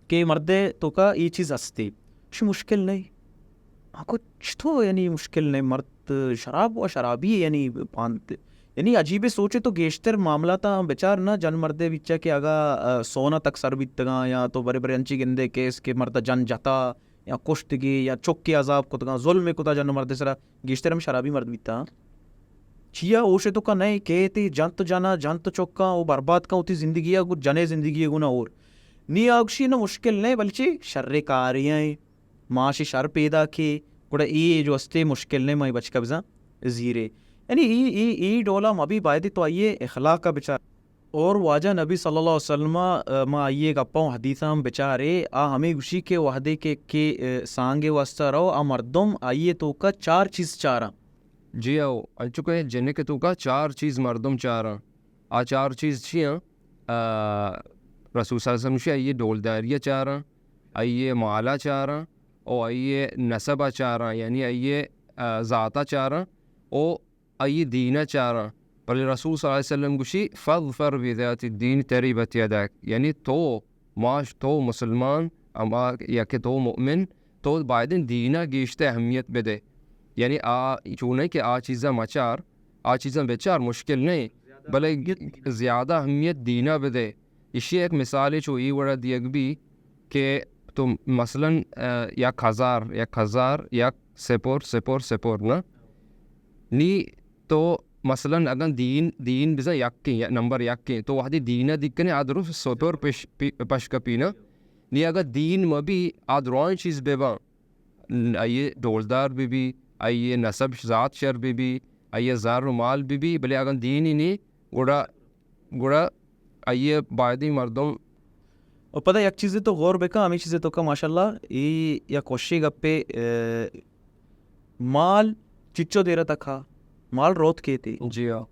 کہ مردے تو کا یہ چیز ہستی چھ مشکل نہیں کو چھتو یعنی مشکل نہیں مرد شراب و شرابی یعنی پانت یعنی عجیب سوچے تو گیشتر معاملہ تا بیچار نا جن مردے بچا کہ اگا سونا تک سر بیتگا یا تو بڑے بڑے انچی گندے کیس کے مرد جن جتا یا کشتگی یا چک کے عذاب کتگا ظلم کتا جن مردے سرا گیشتر ہم شرابی مرد بیتا چیا اوشے تو کا نہیں کہتی جنت جانا جنت چکا او برباد کا ہوتی زندگی ہے جنے زندگی گنا اور نی آگشی نا مشکل نہیں بلچہ شر کاریاں معاشی شر پیدا کی گوڑا ای جو استے مشکل نہیں مائی بچ کا بزا زیرے یعنی ای ڈولا مبی بائدی تو آئیے اخلاق کا بچار اور واجہ نبی صلی اللہ علیہ وسلم ما آئیے گپاؤں حدیثاں بچارے ہمیں گوشی کے وحدے کے سانگے واسطہ رہو مردم آئیے تو کا 4 چیز چارا جی آؤ چکے جنہیں کہ تو کا 4 چیز مردم چارا 4 چیز چیاں رسول صلی اللہ علیہ وسلم آئیے ڈولداریہ چارا آئیے مالا چارا او آئیے نسبہ چارا یعنی آئیے ذاتہ چارا او آئیے دینہ چارا پر رسول صلی اللہ علیہ وسلم گوشی فظفر بذات الدین تریبت یدک یعنی تو معاش تو مسلمان اما یا کہ تو مؤمن تو بائدن دینہ گیشت اہمیت بدے یعنی چونے کہ چیزاں مچار چیزاں بیچار مشکل نہیں بلے زیادہ اہمیت دینہ بدے اسی ایک مثال چو ای وڑا دیگ بھی کہ تو مثلاً یک ہزار یک سپور نا نی تو مثلاً اگر دین بزا یک نمبر یک تو وحدی دینہ دکنے آدرو سپور پش کپینا نی اگر دین مبی آدروان چیز بیبا آئیے ڈولدار بھی آئیے نسب ذات شر بھی آئیے زار و مال بھی بلے اگر دین ہی نہیں گوڑا آئیے بائدی مردم اور پتہ یک چیزیں تو غور بکا ہمیں چیزیں تو کا ماشاءاللہ ای یا کوشی گپے مال چچو دیرہ تکا مال روت کے تھی جی ہاں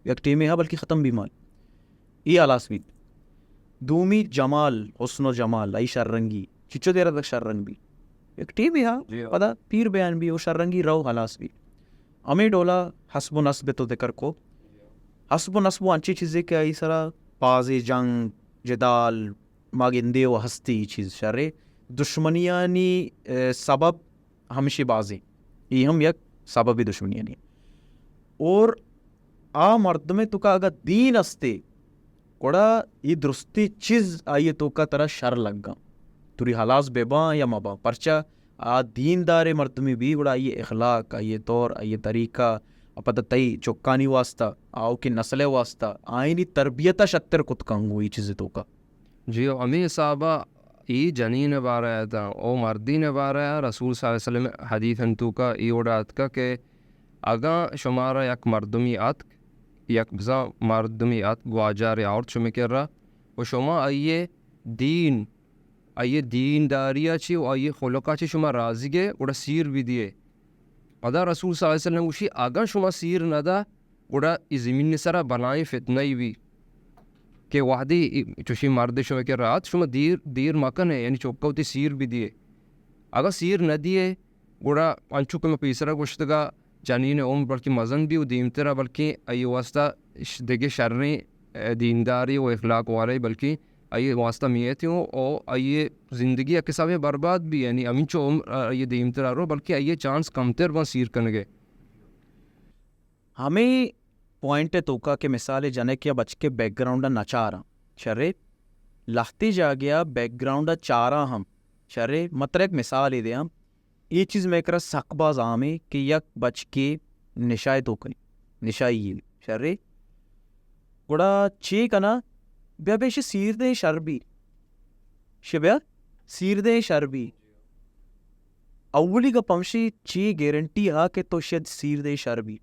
یک ٹیمیں ہاں بلکہ ختم بھی مال ای آلاس بھی دومی جمال حسن و جمال ای شررنگی چچو دیرہ تک شررنگ بھی یک ٹیمیں ہاں پتہ پیر بیان بھی وہ شررنگی رو حلاس بھی ہمیں ڈولا حسب و نسب تو ذکر کو حسب و نسب و انچی چیزی که ای سرا بازی جنگ جدال ماگنده و هستی چیز شره دشمنیانی سبب ہمیشہ بازی یہ ہم یک سبب دشمنیانی اور آ مردم تو کا اگر دین استے کوڑا یہ درستی چیز آئیے تو کا طرح شر لگا توری حلاس بے باں یا مباں پرچا آ دین دار مردمی بھی گوڑا آئیے اخلاق آئیے طور آئیے طریقہ اپتا تئی چوکانی واسطہ آؤ کی نسل واسطہ آئینی تربیتہ شتر کت کنگو یہ چیز تو کا جی امی صحابہ ای جنین بارہ تھا او مردین بارہ رسول صلی اللہ علیہ وسلم حدیث انتو کا ای اوڑات کا کہ اگا شمارا یک مردمی ات یک بزا مردمی ات گواجار عورت شمی کر رہا و شما آئیے دین داریا چی و آئیے خلقا چی شما راضی گے اوڑا سیر بھی دیے ادا رسول صلی اللہ علیہ وسلم وشی اگا شما سیر ندا اوڑا ای زمین سرا بنائی فتنائی بھی کہ وحدی چوشی مرد شما کے رات شما دیر مکن ہے یعنی چوکاوتی سیر بھی دیے اگر سیر نہ دیے گوڑا انچو کہ میں پیسرا گوشتگا جنین اوم بلکہ مزن بھی و دیمترا بلکہ ای واسطہ دیگے شرری دینداری و اخلاق والے بلکہ ای واسطہ میتی ہوں او ای زندگی کے سب برباد بھی یعنی امین چو ای دیمترا رو بلکہ ای چانس کمتر وہاں سیر کنگے ہمیں پوائنٹ توکا کہ مثال جنے کیا بچ کے بیک گراؤنڈا نچارا شرے لختی جا گیا بیک گراؤنڈا چارا ہم شرے مطلب ایک مثال ہی دے ہم یہ چیز میں کرا سق باز آمے کہ یک بچ کے نشائے توکنی نشائی یہ شرے گوڑا چی کنا بیا بیش سیر دے شربی شبیا سیر دے شربی اولی کا پمشی چی گیرنٹی ہا کہ تو شاید سیر دے شربی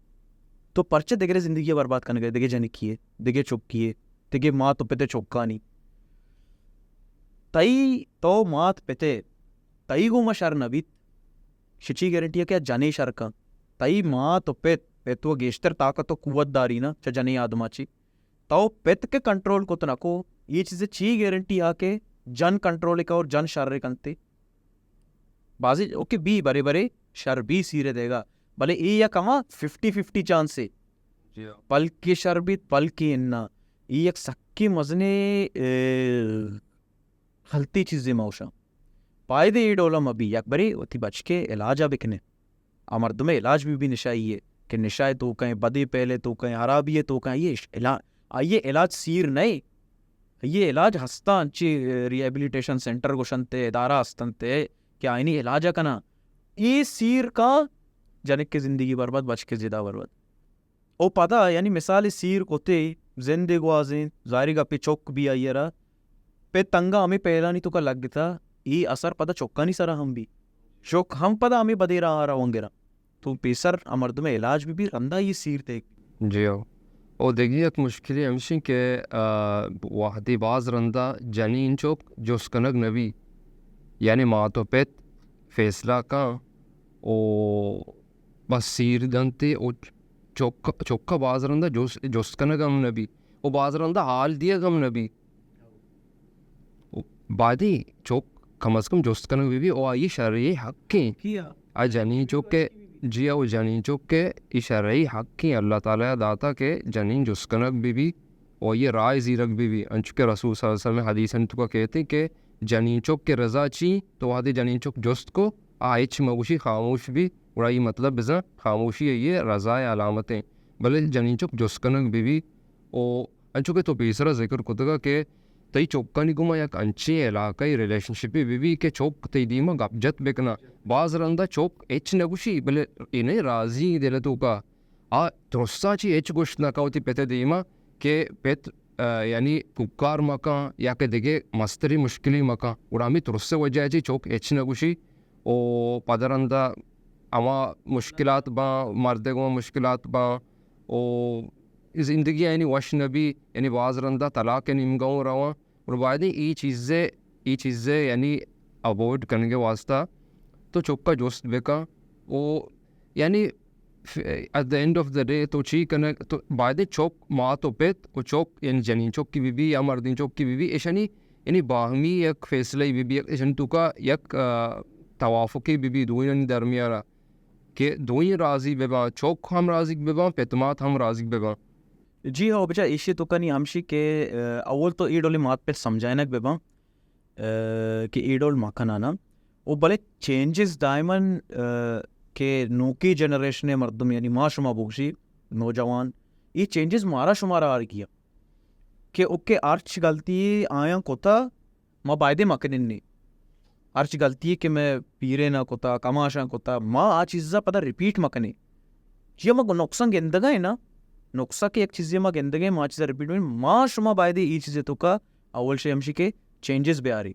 تو پرچے دیگرے زندگی برباد کرنے گئے دیگے جنی کیے دیگے چپ کیے دیگے ماں تو پتے چوکانی تئی تو مات پتے تئی گو ما شر نبیت شچی گارنٹی ہے کیا جنے شر کا تئی ماں تو پیتو گیشتر طاقت و قوت داری نا چا جنے آدما چی تو پیت کے کنٹرول کو تو نکو یہ چیزیں چی گارنٹی آ کے جن کنٹرول کا اور جن شر کنتے بازی اوکے بھی برے برے شر بھی سیرے دے گا بھلے ای یا کما 50-50 چانس سے پل کی شربت پل کی انا ای ایک سکی مزنے خلطی چیزیں موشا پائے دے ای ڈولم ابھی یک بری وتی بچ کے علاجہ بکنے امرد میں علاج بھی نشائی ہے کہ نشائے تو کہیں بدی پہلے تو کہیں حرابی ہے تو کہیں یہ علاج سیر نہیں یہ علاج ہستا انچی ریہیبلیٹیشن سینٹر گوشنتے ادارہ ہستنتے کہ آئینی علاجہ کنا ای سیر کا جنک کے زندگی برباد بچ کے زیادہ برباد او پتا یعنی مثال سیر کوتے زندے گوازیں ظاہری کا پہ چوک بھی آئی رہا پہ تنگا ہمیں پہلا نہیں تو کا لگ گتا یہ اثر پتا چوکا نہیں سرا ہم بھی شوک ہم پتا ہمیں بدے رہا رہا ہوں گے تو پیسر امرد میں علاج بھی رندہ یہ سیر تے جی او دیکھیے ایک مشکلی ہمشی کہ واحدی باز رندہ جنین چوک جو سکنگ نبی یعنی ماتو پیت فیصلہ کا او بس سیر دنتے او چوکا باز رندہ جو سکنگ ہم نبی او باز رندہ حال دیا گم نبی بادی چوک کم از کم جو سکنگ بھی او آئی شرعی حق کی آ جنین چوک کے جی او جنین چوک کے ای شرعی حق کی اللہ تعالیٰ داتا کے جنین جو سکنگ بھی او یہ رائے زیرک بھی انچو کے رسول صلی اللہ علیہ وسلم حدیث انتو کا کہتے کہ جنین چوک کے رضا چی تو وادی جنین چوک جست کو آئیچ موشی خاموش بھی اڑا یہ مطلب بزن خاموشی ہے یہ رضا علامتیں بلے جنین چوک جست کنگ بھی او انچو کے تو پیسرا ذکر کتگا کہ تی چوکانی گما یک انچی علاقائی ریلیشنشپی بھی کہ چوک تی دیما گپ جت بکنا باز رندہ چوک ایچ نگوشی بلے انہیں راضی دلتو کا درستا چی ایچ گوشت نکاوتی پیتے دیما کہ پیت یعنی ککار مکان یا کہ دیگے مستری مشکلی مکان اڑامی ترس سے وجہ چی چوک ایچ نگوشی او پدرندہ اما مشکلات با مردے گو مشکلات با او زندگی یعنی وش نبی یعنی باز رندہ طلاق نمگاؤں رواں اور بعد ای چیزیں یعنی اوائڈ کرنے کے واسطہ تو چوک کا جوست بکا او یعنی at the end of the day تو چی کرنے تو بعد چوک ماں تو پیت او چوک یعنی جنین چوک کی بھی یا مردین چوک کی بھی ایشانی یعنی باہمی یک فیصلہ بھی ایشن تو کا یک توافقی بھی دوئیں درمیانہ کہ دوئیں راضی ببا چوک ہم راضی ببا پیتمات ہم راضی ببا جی ہاں بچا ایشی تو کنی ہمشی کہ اول تو ایڈولی مات پہ سمجھائنک بے کہ ایڈول مکھن آنا وہ بلے چینجز دائمن کہ نوکی جنریشن مردم یعنی ما شما بوشی نوجوان یہ چینجز مارا شمارا آر کیا کہ اوکے ارچ غلطی آیا کوتا ما بائدے مکننی ارچ غلطی کہ میں پیرے نہ کوتا کماشا کوتا ما آ چیزا پتہ ریپیٹ مکنے جی ما نقصان گندگا ہے نا نقصہ کے ایک چیزیں ما گندگے ما چیزا ریپیٹ میں ما شما بائدے ای چیزیں تو کا اول شے ہمشی کے چینجز بھی آ رہی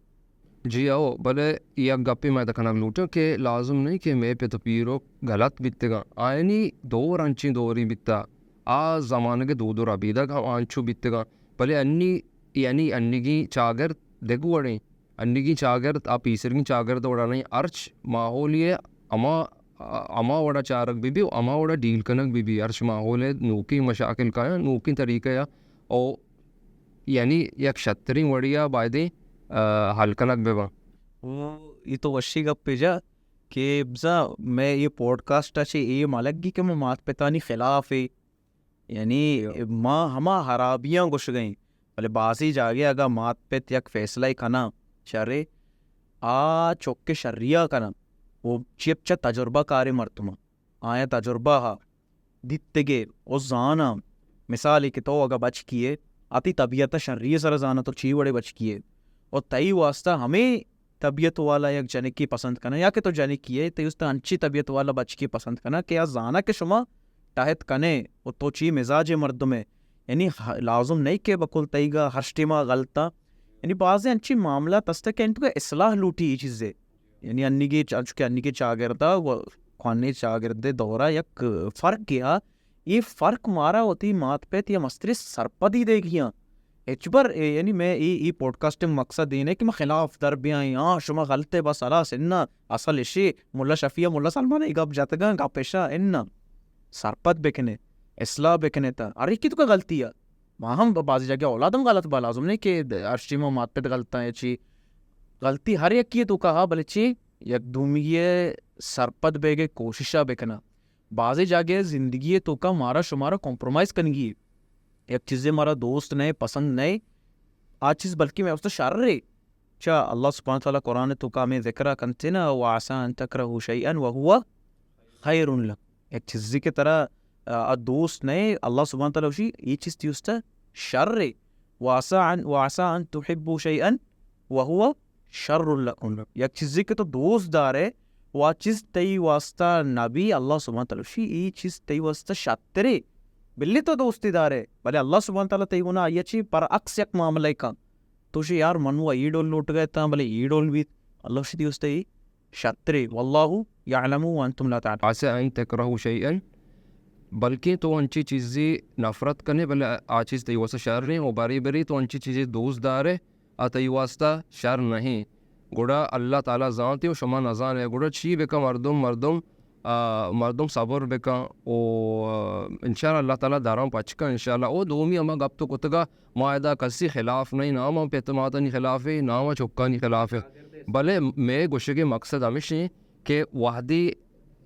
جی آؤ بلے یک گپی میں تکنا لوٹا کہ لازم نہیں کہ میں پہ تو پیرو غلط بیتے گا آئینی دور انچی دوری بیتا آ زمانے کے دور ابیدہ کا آنچو بیتے گا بلے انی یعنی انگی چاگر دیکھو وڑیں انگی چاگر آ پیسرگی چاگر دوڑا نہیں ارچ ماحولیے اما وڑا چارک بھی اما وڑا ڈیل کنک بھی ارچ ماحول نوکی مشاکل کا ہے نوکی طریقہ یا او یعنی یک شتری وڑیا بائدے حل کنک بے با یہ تو وشی گپ پہ جا کہ بزا میں یہ پوڈ کاسٹ اچھے یہ مالک گی کہ میں مات پتانی خلاف ہے یعنی ماں ہما حرابیاں گوش گئیں بلے بازی جاگے اگا مات پت یک فیصلہ کنا شرے آ چوکے شریعہ کنا وہ چپ چا تجربہ کارے مرتما آیا تجربہ ہا دیتگے او زانا مثالی کہ تو اگا بچ کیے آتی طبیعت شریع سر زانا تو چی وڑے بچ کیے اور تئی واسطہ ہمیں طبیعت والا یک جنک کی پسند کرنا یا کہ تو جنک کیے تی اس تا انچی طبیعت والا بچ کی پسند کرنا کہ یا زانا کہ شما تحت کنے وہ تو چی مزاج مرد میں یعنی لازم نہیں کہ بکل تئی گا ہرشٹیما غلطا یعنی بعض انچی معاملہ تستا کہ انتو کا اصلاح لوٹی یہ چیزیں یعنی انگی چاچکے انگی چاگردہ خوانے چاگردے دورہ یک فرق کیا یہ فرق مارا ہوتی مات پیت یا مستری سرپدی دے گیاں اچبر یعنی میں ای پوڈ کاسٹ مقصد دینے کہ میں خلاف در بھی آئی شما غلطے بس علا سننا اصل اشی ملا شفیہ ملا سلمان گپ جاتگا گپ پیشا اننا سرپد بکنے اصلاح بکنے تا ارے کی تو کا غلطی ہے وہاں ہم بعضی جگہ اولادم غلط با لازم نہیں کہ ارشی میں مات پیت غلطا ہے چی غلطی ہر یک کی تو کہا بلے چی یک دومی سرپد بے گے کوششہ بکنا بعضی جگہ زندگی تو کا مارا شمارا کمپرومائز کنگی ایک چیزیں مارا دوست نئے پسند نئے آج چیز بلکہ میں اس تو شر رہے چا اللہ سبحانہ تعالیٰ قرآن تو کا میں ذکرہ کنتے نا وعسا ان تکرہو شیئن وہوا خیر لک ایک چیزی کے طرح دوست نئے اللہ سبحانہ تعالیٰ وشی یہ چیز تھی اس تا شر رہے وعسا ان تحبو شیئن وہوا شر لکن ایک چیزی کے تو دوست دار ہے وہ چیز تی واسطہ نبی اللہ سبحانہ تعالیٰ وشی یہ چیز تی واسطہ شترے بلی تو دوستی دار ہے بلے اللہ سبحانہ تعالیٰ تی ہونا آئی چی پر عکس یک معاملہ کا تو شی یار منوا ایڈول لوٹ گئے تا بلے ایڈول بھی اللہ شی دوستی شترے واللہ یعلم وانتم لا تعلمون عسى ان تکرہو شیئن بلکہ تو انچی چیزی نفرت کنے بلے آ چیز تی واسطہ شر نہیں، وہ باری بری تو انچی چیزی دوست دار ہے آ تی واسطہ شر نہیں گوڑا اللہ تعالیٰ زانتی و شما نزان ہے گوڑا چی بکا مردم صبر بکا او انشاءاللہ اللہ تعالیٰ دارام پچکا انشاءاللہ او دومی اما گپ تو کتگا معاہدہ کسی خلاف نہیں ناما پیتماتا نہیں خلاف ہے ناما چکا نہیں خلاف ہے بلے میں گوشے کے مقصد ہمیشہ کہ وحدی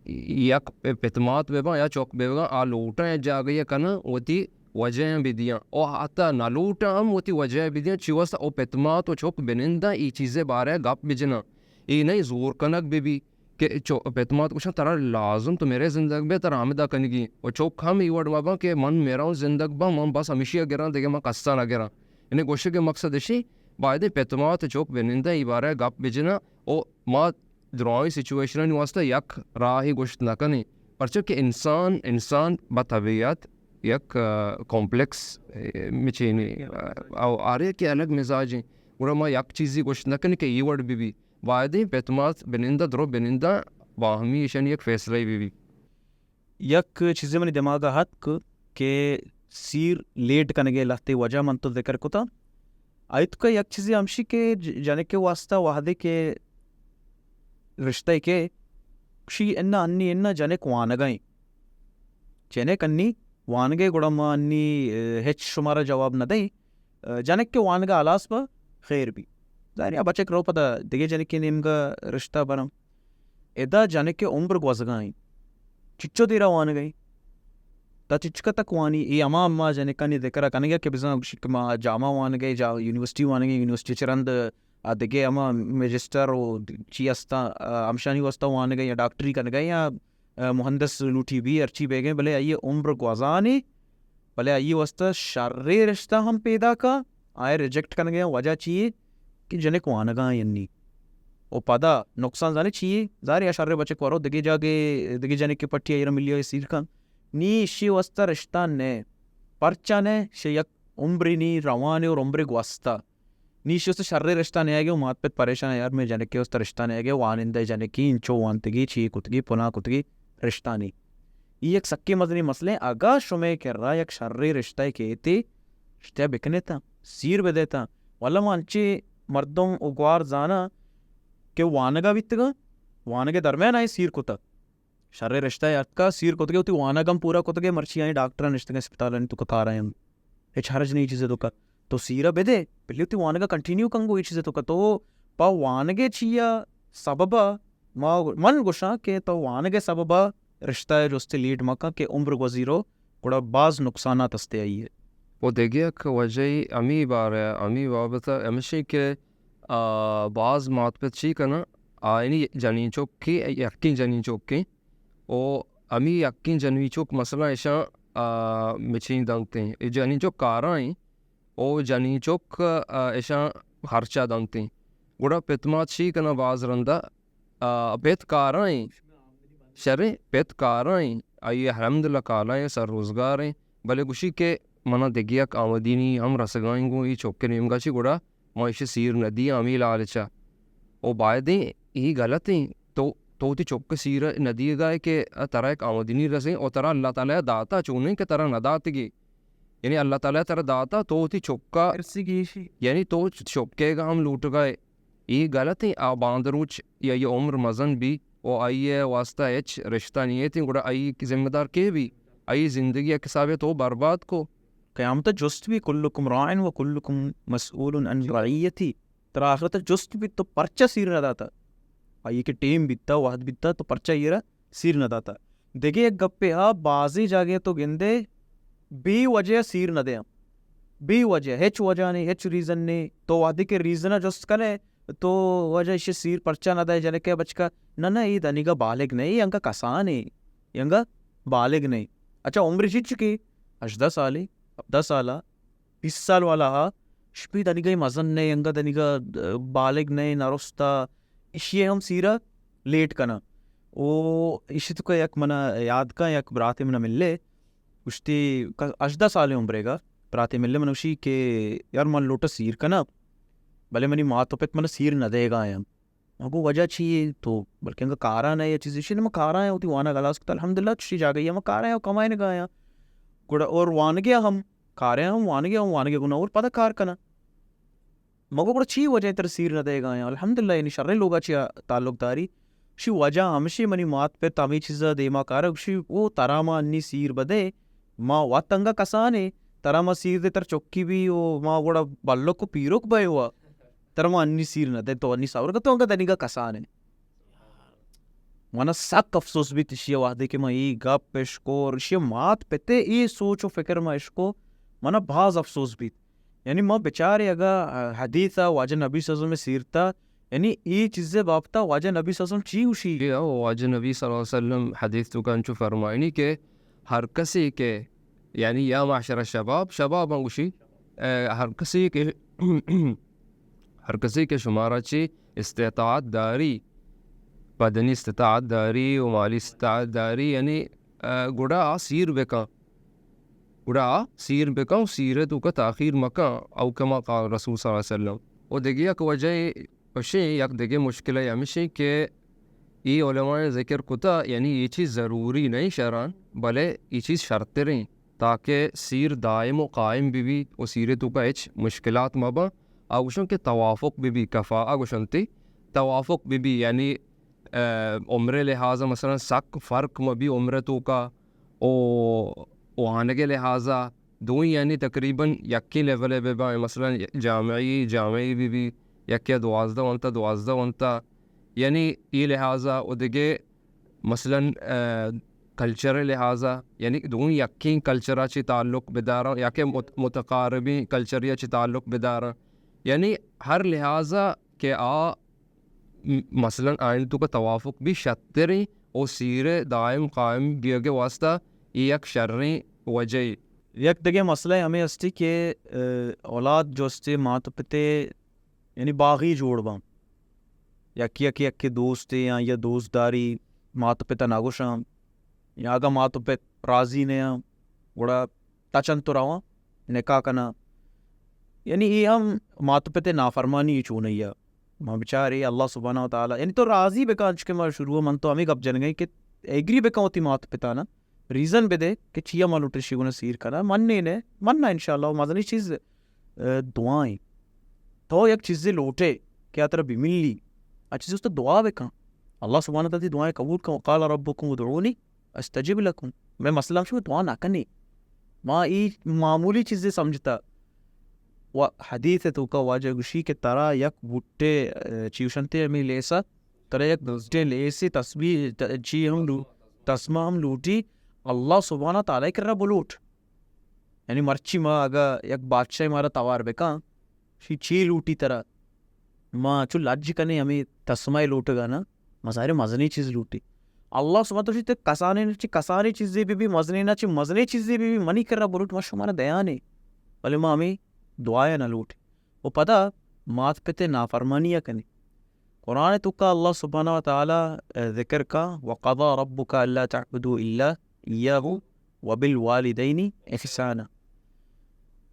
یک پیتمات بے با یا چوک بے با آ لوٹا ہے جا گئی کنا ہوتی وجہ بھی دیاں او حتی نہ لوٹا ہم ہوتی وجہ بھی دیاں چیوستا او پیتمات و چوک بنندہ ای چیزیں بارے گپ بجنا ای نہیں زور کنک بھی کہ پیتمات کچھ ترا لازم تو میرے زندگ بے تر آمدہ کنگی و چوک ہم ای وڈ بابا کہ من میرا ہوں زندگ با من بس ہمیشہ گران دیکھے من قصہ نہ گران یعنی گوشے کے مقصد اشی باید پیتمات چوک بنندہ ای بارے گپ بجنا او ما درائی سچویشن واسطہ یک راہی گوشت نہ کنی پرچہ کہ انسان بطبیعت یک کمپلیکس مچینی او آرے کے الگ مزاج ہیں اور ما یک چیزی گوشت نہ کنی کہ ای وڈ بھی واحدی پیتمات بنندہ درو بنندہ باہمی ایشن یک فیصلہ بھی یک چیزیں منی دماغا حد کہ سیر لیٹ کنگے لہتے وجہ من تو ذکر کو تا آیت کا یک چیزیں ہمشی کے جانے کے واسطہ واحدے کے رشتہ کے شی انا انی انا جانک وانگائیں جانک انی وانگے گوڑا ما انی ہچ شمارا جواب نہ دیں جانک کے وانگا علاس با خیر بھی ظاہر بچے کرو پتہ دیگے جانک کے نیم کا رشتہ برم ادا جانک کے عمر گوزگائیں چچو دیرا وانگائیں تچچ تک وانی ای اما اما جنے کنی ذکر کنگیا کہ بزن شکما جامع وان گئے جا یونیورسٹی وان گئے یونیورسٹی چرند دگے اما میجسٹر او چی استا امشانی واسطہ وان گئے یا ڈاکٹری کن گئے یا مہندس لوٹی بھی ارچی بے گئے بلے آئیے عمر گوازانی بلے آئیے واسطہ شر رشتہ ہم پیدا کا آئے ریجیکٹ کن گیا وجہ چیئے کہ جنے کو آنگا ینی او پدا نقصان زانے چیئے ظاہر یا شر بچے کو دگے جاگے دگے جانے کے پٹی آئیر ملیو سیر کن نی شی واسطہ رشتہ نے پرچہ نے شی یک عمری نی روانے اور عمر گواسطہ نیشی واسطہ شر رشتہ نہیں آئے گے مات پت پریشان ہے یار میں جانے کے واسطہ رشتہ نہیں آئے گے وانندہ جانے کی انچو وانتگی چی کتگی پنا کتگی رشتہ نہیں یہ ایک سکے مدنی مسئلے اگا شمے کر رہا یک شر رشتہ کہتے رشتہ بکنے تا سیر بدے تا والا مانچے مردم اگوار زانا کہ وانگا بیتگا وانگے درمیان آئے سیر کتا شر رشتہ کا سیر کتگے ہوتی وانگم پورا کتگے مرچی آئیں ڈاکٹران رشتگے اسپتالانی تو کار آئیں ہیچ حرج نہیں چیزیں تو کا تو سیرہ بدے پہلے ہوتی وانگا کنٹینیو کنگو یہ چیزیں تو کا تو پا وانگے چیا سببا من گوشا کہ تو وانگے سببا رشتہ ہے جو اس سے لیڈ مکا کہ عمر گزیرو کڑا بعض نقصانات استے آئی ہے وہ دیگه که وجهی امی باره امی بابتا امشی که باز ماتبت چی کنه آینی جنین چوکی یکین جنین چوکی او امی یکین جنین چوک مثلا ایشا مچین دنگتے ہیں جنین چوک کارائیں او جنین چوک ایشا خرچہ دنگتے ہیں گوڑا پتمات چی کنه باز رنده پیت کارائیں شرے پیت کارائیں آئی الحمدللہ کالائیں سر روزگاریں بلے گوشی کے منا دگیاک آمدینی ہم رسگائیں گو یہ چوکے نیم گا چی گوڑا معیش سیر ندی آمی لالچا او بائدیں یہ غلط ہیں تو تی چوکے سیر ندی گائے کہ ترہ ایک آمدینی رسیں اور ترہ اللہ تعالیٰ داتا چونے کہ ترہ ندات گی یعنی اللہ تعالیٰ ترہ داتا تو تی چوکا یعنی تو چوکے گا ہم لوٹ گئے یہ غلط ہیں آ باندروچ یا یہ عمر مزن بھی او آئیے واسطہ ایچ رشتہ نہیں ہے تھی گوڑا آئی کی ذمہ دار کے بھی آئی زندگی ایک حساب تو برباد کو قیامت جست بھی کلکم رائن و کلکم مسئول عن رعیتی تر آخرت جست بھی تو پرچہ سیر نہ داتا آئی کہ ٹیم بیتا واحد بیتا تو پرچہ یہ رہا سیر نہ داتا دیکھے ایک گپے ہاں بازی جاگے تو گندے بی وجہ سیر نہ دیں بی وجہ ہیچ وجہ نہیں ہیچ ریزن نہیں تو وادی کے ریزن جست کرے تو وجہ اسے سیر پرچہ نہ دے جانے کے بچ کا نہ یہ دنیگا بالغ نہیں یہ انگا کسان ہے یہ انگا بالغ نہیں اچھا عمر جیت چکی 18 سالی 10 سالہ 20 سال والا ہا شپی دنیگا مزن نہیں انگا دنیگا بالغ نہیں نرستا اشیے ہم سیرہ لیٹ کنا او اسی تو یک منا یاد کا یک براتے منا ملے اشتی 18 سال عمرے گا براتے ملے منوشی کہ یار من لوٹا سیر کنا بلے منی ماں تو پیت من سیر نہ دے گا آیا وہ وجہ چیئے تو بلکہ انگا کارا نہ یہ چیز اسی نے میں کارا ہے ہوتی وانا گلا سکتا الحمدللہ چشی جا گئی ہے میں کارا ہے وہ کمائے نگا آیا گوڑا اور وان گیا ہم کارے ہیں ہم وان گیا گنا اور پتا کار کنا مگو گوڑا چی وجہ تر سیر نہ دے گا آیا الحمدللہ یعنی شر لوگا چی تعلق داری شی وجہ ہمشی منی مات پہ تامی چیزا دے ما کارا شی وہ ترا ما انی سیر بدے ما واتنگا کسانے ترا ما سیر دے تر چکی بھی وہ ما گوڑا بلو کو پیروک بے ہوا ترما انی سیر نہ دے تو انی ساور کا تو انگا دنیگا کسان ہے مانا سک افسوس بھی تشیہ وحدے کہ میں ای گپ اشکو رشیہ مات پتے ای سوچ و فکر میں اشکو مانا بھاز افسوس بھی یعنی میں بچارے اگا حدیثا واجہ نبی صلی اللہ علیہ وسلم میں سیرتا یعنی ای چیزیں باپتا واجہ نبی صلی اللہ علیہ وسلم چی اوشی واجہ نبی صلی اللہ علیہ وسلم حدیث تو کانچو فرمائنی کہ ہر کسی کے یعنی یا معاشر شباب انگوشی ہر کسی کے شمارہ چی استطاعت داری بدنی استطاعت داری و مالی استطاعت داری یعنی گوڑا سیر بکا و سیرتو کا تاخیر مکا او کما قال رسول صلی اللہ علیہ وسلم و دیگی یک وجہ وشی یک دیگی مشکل ہے ہمیشہ کہ ای علماء ذکر کتا یعنی یہ چیز ضروری نہیں شران بلے یہ چیز شرط رہیں تاکہ سیر دائم و قائم بھی و سیرتو کا اچ مشکلات مبا آگوشن کے توافق بھی کفا آگوشن تی توافق بھی یعنی عمر لحاظہ مثلا سک فرق مبی عمرتو کا او آنگے لحاظہ دوئی یعنی تقریباً یکی لیول بے با مثلا جامعی بھی یکی 12 ونتا یعنی یہ لحاظہ او دگے مثلا کلچر لحاظا یعنی دون یقین کلچرا چی تعلق بدارا یا کہ متقاربی کلچریا چی تعلق بدارا یعنی ہر لحاظا کہ مثلا آئین تو کا توافق بھی شتری او سیر دائم قائم گیا کے واسطہ یک شرری وجہ یک دیگه مسئله ہمیں استی کہ اولاد جو استی ماں تو پتے یعنی باغی جوڑ بام یکی دوستی یا دوست داری ماں تو پتا ناگوشام یا اگا ماں تو پت راضی نیا گوڑا تچن تو رہا نکاح کنا یعنی یہ ہم ماں تو پتے نافرمانی چونیا ماں بچاری اللہ سبحانہ و تعالی یعنی تو راضی بکا چکے ماں شروع من تو ہمیں گپ جن گئی کہ ایگری بکا ہوتی ماں تو پتا نا ریزن بے دے کہ چیا ماں لوٹے شیگونا سیر کنا مننا انشاءاللہ مزنی چیز دعائیں تو یک چیزیں لوٹے کیا طرح بھی ملی اچھی اس تو دعا بکا اللہ سبحانہ و تعالی دعائیں قبول کن قال ربکم ادعونی استجب لکم میں مسئلہ شو دعا نہ کرنی ماں ای معمولی چیزیں سمجھتا و حدیث تو کا واجہ گشی کے ترا یک بوٹے چیوشنتے ہمیں لیسا ترا یک بوٹے لیسی تسبیح چی ہم تسمہ ہم لوٹی اللہ سبحانہ تعالی کر رہا بلوٹ یعنی مرچی ماں اگا یک بادشاہ مارا توار بکا شی چی لوٹی ترا ماں چو لاج کنے ہمیں تسمہ لوٹ گا نا مظاہر مزنی چیز لوٹی اللہ سبحانہ تعالی کسانے چیزیں بھی مزنے نہ مزنے چیزیں بھی منی کر رہا بلوٹ ماشا ہمارا دیان ہے بھلے ماں ہمیں دعائیں نہ لوٹ وہ پتہ مات پتے نافرمانیہ کنے قرآن تو کا اللہ سبحانہ و تعالی ذکر کا وقضى ربك الا تعبدوا الا اياه وبالوالدين احسانا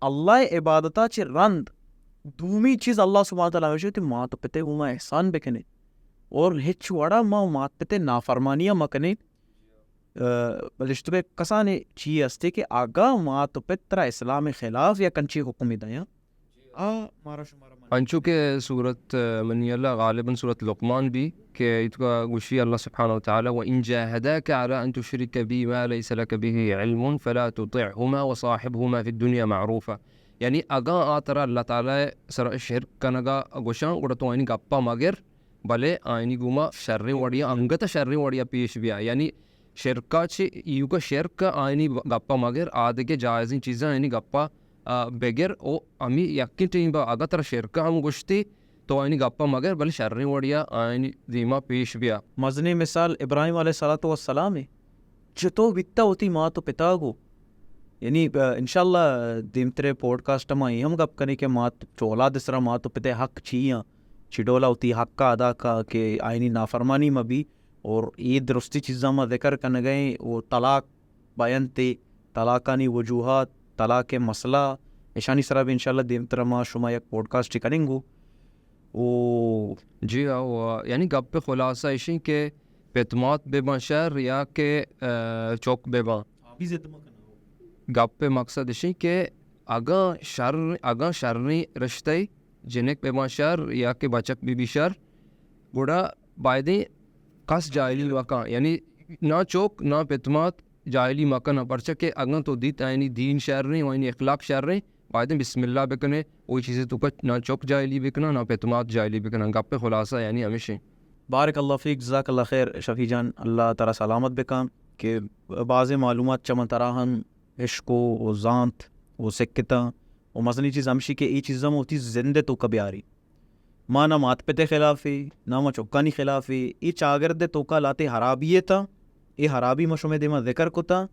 اللہ عبادتا چی رند دومی چیز اللہ سبحانہ تعالی ہوشی تی ماں تو پتے وہ احسان بکنے اور ہچ وڑا ماں مات پتے نافرمانیہ مکنے بلشتو بے کسانے چی استے کہ آگا ماں تو پترا اسلام خلاف یا کنچی حکمی دیا انچو کہ صورت منی اللہ غالباً صورت لقمان بھی کہ اتکا گوشی اللہ سبحانہ وتعالی وَإِن جَاهَدَاكَ عَلَىٰ أَن تُشْرِكَ بِي مَا لَيْسَ لَكَ بِهِ عِلْمٌ فَلَا تُطِعْهُمَا وَصَاحِبْهُمَا فِي الدُّنْيَا مَعْرُوفًا یعنی اگاں آترا اللہ تعالی سر شرک کنگا گوشاں گوڑا تو آئینی گپا مگر بلے آئینی گوما شرری وڑیا انگتا شرری وڑیا پیش بیا یعنی شرکا چی ایو کا شرک آئینی گپا مگر آدھے جائزیں چیزیں آئینی گپا بگر او امی یقین ٹیم با اگر تر شرکا ہم گشتی تو آئینی گپا مگر بلے شرری وڑیا آئینی دیما پیش بیا مزنی مثال ابراہیم علیہ السلام ہے جتو بیتا ہوتی ماں تو پتا گو یعنی انشاءاللہ دیم ترے پوڈ کاسٹ میں ہم گپ کریں کہ ماں چولا دسرا ماں تو پتے حق چھیاں چڈولا ہوتی حق کا ادا کا کہ آئینی نافرمانی میں بھی اور عید درستی چیزاں میں ذکر کرنے گئے وہ طلاق بیان تے طلاقانی وجوہات طلاق مسئلہ ایشانی سرا بھی انشاءاللہ دیم ترہ ما شما یک پوڈ کاسٹ کریں گو جی یعنی گپ پہ خلاصہ ایشی کہ پیتمات بے با شر یا کہ چوک بے با گپ پہ مقصد ایشی کہ اگاں شرنی رشتے جنک بے با شر یا کہ بچک بھی شر گوڑا بائدیں کس جائلی وکاں یعنی نہ چوک نہ پیتمات جائلی مکہ نہ پرچہ کہ اگاں تو دیت آئینی دین شر رہی وائنی اخلاق شر رہی بائدیں بسم اللہ بکنے وہی چیزیں تو کچھ نہ چوک جائلی بکنا نہ پیتمات جائلی بکنا گپ پہ خلاصہ یعنی ہمیشہ بارک اللہ فیک جزاک اللہ خیر شفیع جان اللہ تعالی سلامت بکام کہ بعض معلومات چمن تراہن عشق و زانت و سکتا و مزنی چیز ہمشی کہ ای چیزاں ہوتی زندے تو کبھی آ رہی ماں نہ مات پتے خلافی نہ ماں چوکانی خلافی ای چاگرد تو کا لاتے حرابیے تا ای حرابی ما شمی دیما ذکر کتا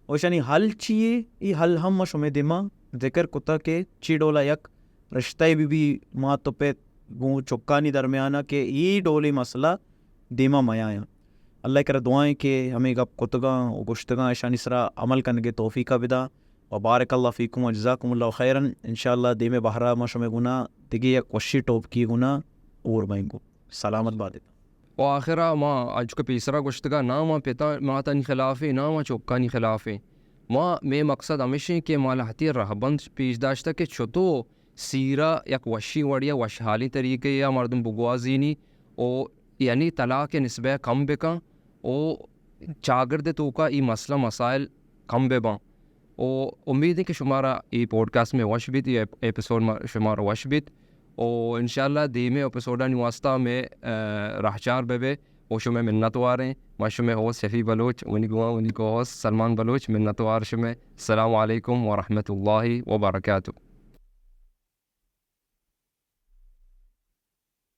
وشانی حل چیئے ای حل ہم ما شمی دیما ذکر کتا کہ چی ڈولا یک رشتہ بھی ماں تو پہ گوں چوکانی درمیانہ کہ ای ڈولی مسئلہ دیما میاں اللہ کرا دعائیں کہ ہمیں گپ کتگاں و گشتگاں ایشانی سرا عمل کرنے توفیقہ بدا و بارک اللہ فیکم و جزاکم اللہ خیرن انشاءاللہ دیم بہرہ ما شمی گنا دیگی یک وشی ٹوپ کی گنا اور بائیں گو سلامت بادتا و آخرہ ماں آج کا پیسرا گشتگاں نہ ماں پیتا ماتانی خلافی نہ ماں چوکانی خلافی ماں میں مقصد ہمیشہ کہ مالحتی رہبند پیش داشتا کہ چھتو سیرہ یک وشی وڑیا وشحالی طریقے یا مردم بگوازینی او یعنی طلاق نسبہ کم بکاں او چاگرد تو کا ای مسئلہ مسائل کم بے باں او امید ہے کہ شمارا ای پوڈ کاسٹ میں وش بیت یہ ایپیسوڈ شمارا وش بیت او انشاءاللہ دیمے ایپیسوڈا نواسطہ میں رہچار بے وشو منتوارين ما شو هو شفي بلوچ ونيكو سلمان بلوچ منتوار شو. السلام عليكم ورحمة الله وبركاته.